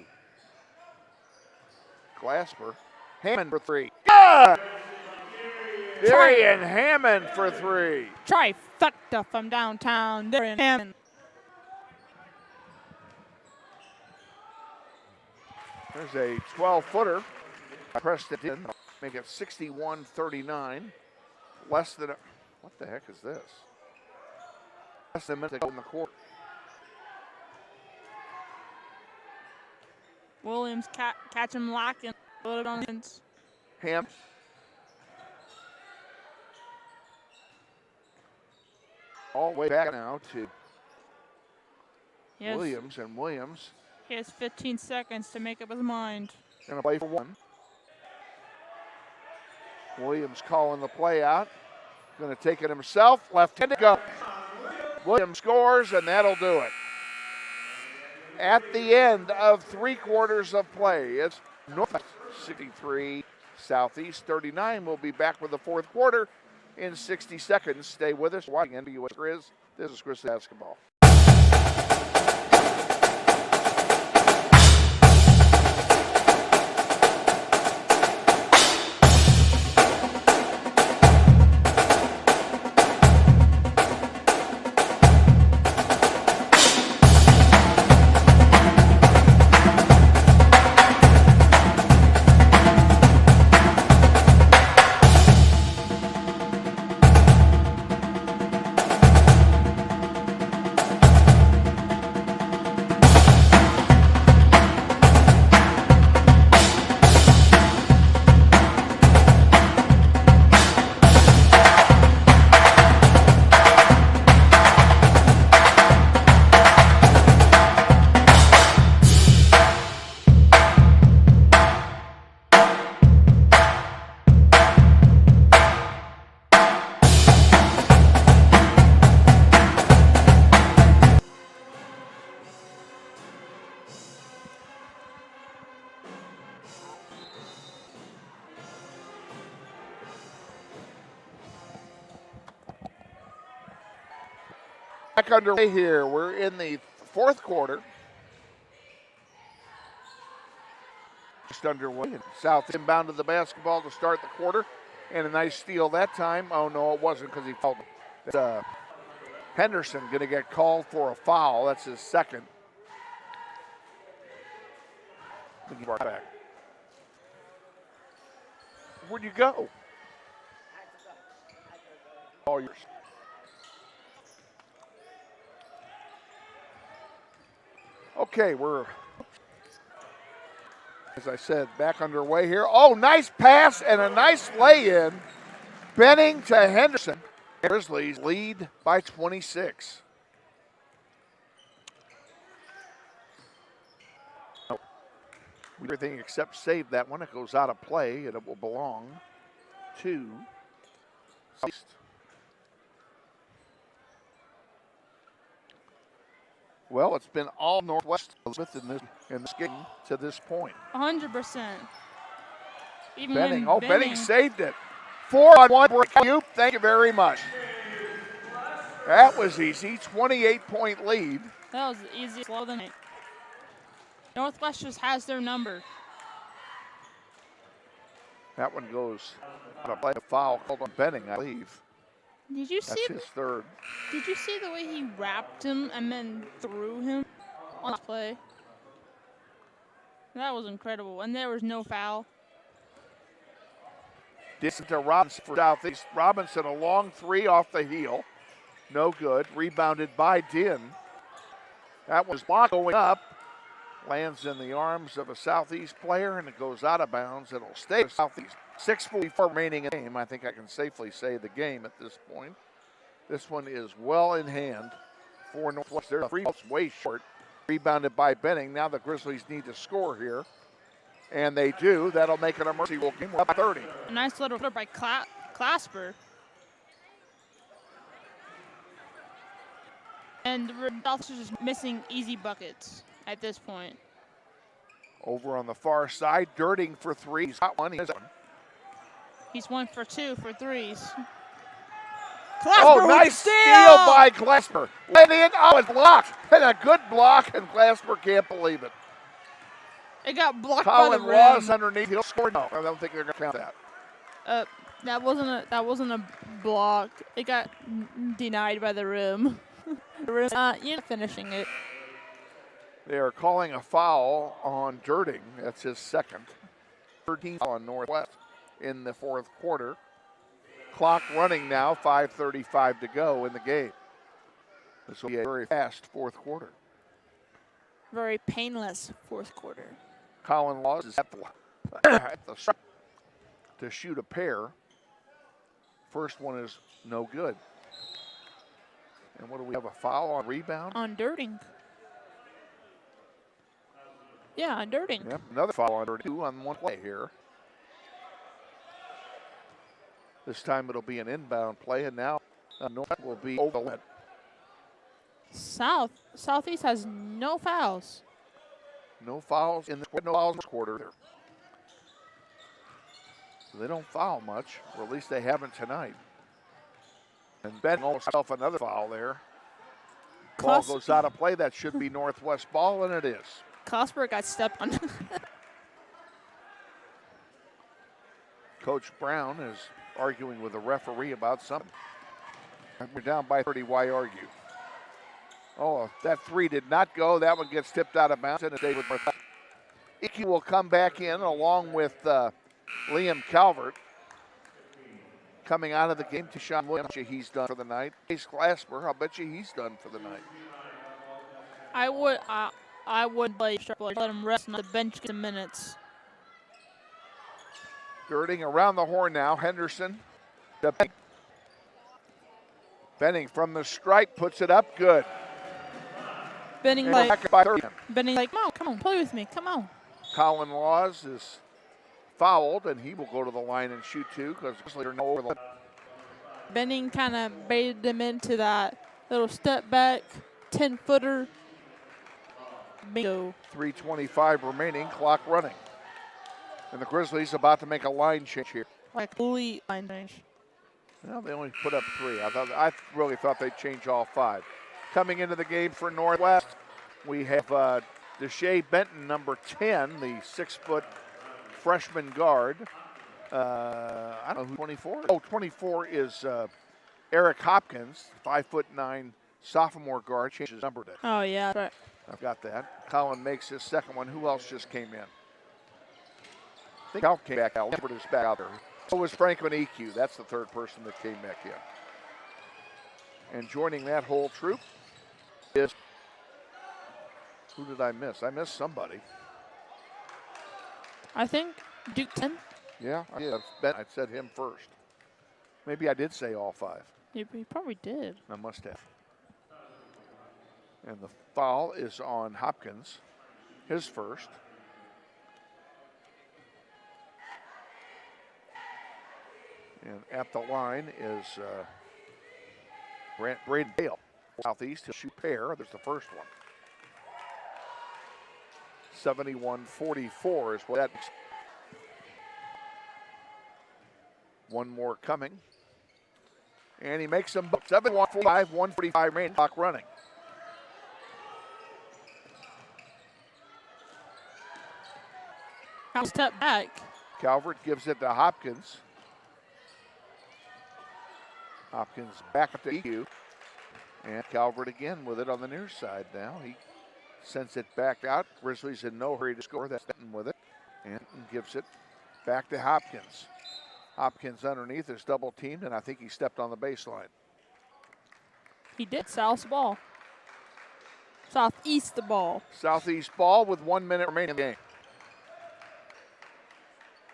Glasper. Hammond for three. Good! Darian Hammond for three. Trifecta from downtown. Darian Hammond. There's a 12-footer. Pressed it in. Make it 61-39. Less than a... What the heck is this? Less than a minute to go in the quarter. Williams catch him locking. Put it on hands. Ham. All the way back now to Williams, and Williams. He has 15 seconds to make up his mind. Gonna play for one. Williams calling the play out. Gonna take it himself. Left-handed go. Williams scores, and that'll do it. At the end of 3 quarters of play, it's Northwest 63, Southeast 39. We'll be back with the fourth quarter in 60 seconds. Stay with us. Watching NBUS Grizz. This is Grizzlies basketball. Back underway here. We're in the fourth quarter. Just underway. South inbound to the basketball to start the quarter. And a nice steal that time. Oh, no, it wasn't because he fouled him. Henderson going to get called for a foul. That's his second. Back. Where'd you go? All yours. Okay, we're, as I said, back underway here. Oh, nice pass and a nice lay-in. Benning to Henderson. Grizzlies lead by 26. Everything except save that one. It goes out of play, and it will belong to East. Well, it's been all Northwest in this game to this point. 100%. Even Benning. when Benning saved it. 4-on-1 break. Thank you very much. That was easy. 28-point lead. That was the easiest flow of the night. Northwest just has their number. That one goes out of play. A foul called on Benning, I believe. Did you see? That's his third. Did you see the way he wrapped him and then threw him on the play? That was incredible. And there was no foul. Distance to Robinson for Southeast. Robinson, a long three off the heel. No good. Rebounded by Din. That was blocked going up. Lands in the arms of a Southeast player, and it goes out of bounds. It'll stay with Southeast. 6:44 remaining in the game. I think I can safely say the game at this point. This one is well in hand for Northwest. Their free ball's way short. Rebounded by Benning. Now the Grizzlies need to score here. And they do. That'll make it a mercy rule game. We're up 30. A nice little flitter by Clasper. And Rudolph's just missing easy buckets at this point. Over on the far side, Dirting for three. He's got one. He has one. He's 1 for 2 for threes. Oh, nice steal by Glasper. Let in. Oh, it's blocked. And a good block, and Glasper can't believe it. It got blocked Colin by the rim. Laws underneath. He'll score. No, I don't think they're going to count that. That wasn't a block. It got denied by the rim. You're not finishing it. They are calling a foul on Dirting. That's his second. 13th on Northwest in the fourth quarter. Clock running now, 5:35 to go in the game. This will be a very fast fourth quarter. Very painless fourth quarter. Colin Laws is at the stripe to shoot a pair. First one is no good. And what do we have, a foul on rebound? On Dirting. Yeah, on Dirting. Yep, another foul on Dirting. 2 on one play here. This time it'll be an inbound play, and now North will be over the limit. Southeast has no fouls. No fouls in the quarter there. So they don't foul much, or at least they haven't tonight. And Ben almost off another foul there. Ball goes out of play. That should be Northwest ball, and it is. Cosper got stepped on. Coach Brown is arguing with the referee about something. We're down by 30. Why argue? Oh, that three did not go. That one gets tipped out of bounds, and it's David Northwest. EQ will come back in along with Liam Calvert. Coming out of the game, Tishawn Williams, he's done for the night. Ace Glasper, I'll bet you he's done for the night. I would let him rest on the bench in minutes. Girding around the horn now, Henderson. Benning from the stripe puts it up, good. Benning like, come on, play with me, come on. Colin Laws is fouled, and he will go to the line and shoot two because they're no over the. Benning kind of baited him into that little step back, 10-footer. Bingo. 3:25 remaining, clock running. And the Grizzlies about to make a line change here. Like complete line change. Well, they only put up 3. I really thought they'd change all 5. Coming into the game for Northwest, we have Deshae Benton, number 10, the 6-foot freshman guard. I don't know who 24 is. Oh, 24 is Eric Hopkins, 5'9" sophomore guard. Changes number to. Oh, yeah, right. I've got that. Colin makes his second one. Who else just came in? I think Cal came back out. Lambert is back out there. So was Franklin EQ. That's the third person that came back in. And joining that whole troop is, who did I miss? I missed somebody. I think Duke 10. Yeah, I did. I said him first. Maybe I did say all 5. You probably did. I must have. And the foul is on Hopkins, his first. And at the line is Braden Bale. Southeast, he'll shoot pair. There's the first one. 71-44 is what that is. One more coming. And he makes them 71-45, 145 remaining, clock running. Step back. Calvert gives it to Hopkins. Hopkins back up to EQ. And Calvert again with it on the near side now. He sends it back out. Grizzlies in no hurry to score. That's Benton with it and gives it back to Hopkins. Hopkins underneath is double teamed, and I think he stepped on the baseline. He did. South ball. Southeast the ball. Southeast ball with 1 minute remaining in the game.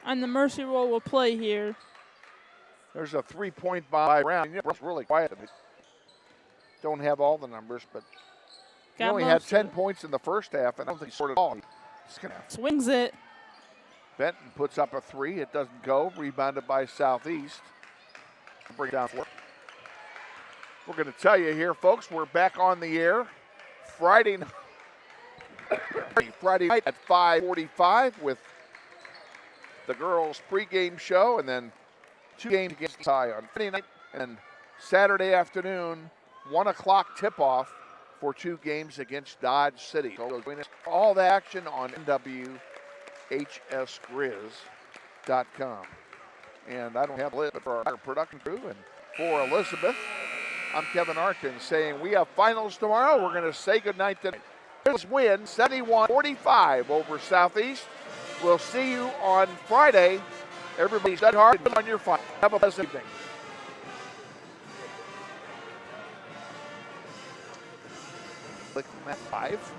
And the mercy rule will play here. There's a 3-point by round. It's really quiet. Don't have all the numbers, but he only had 10 points in the first half, and I don't think he scored at all. Swings it. Benton puts up a 3. It doesn't go. Rebounded by Southeast. Bring it down for it. We're going to tell you here, folks, we're back on the air Friday night at 5:45 with the girls' pregame show, and then 2 games against the tie on Friday night, and Saturday afternoon, 1 o'clock tip-off for 2 games against Dodge City. So all the action on NWHSGrizz.com. And I don't have a list, but for our production crew and for Elizabeth, I'm Kevin Arkin saying we have finals tomorrow. We're going to say goodnight tonight. Grizzlies win 71-45 over Southeast. We'll see you on Friday. Everybody study hard on your final. Have a pleasant evening. Click on that 5.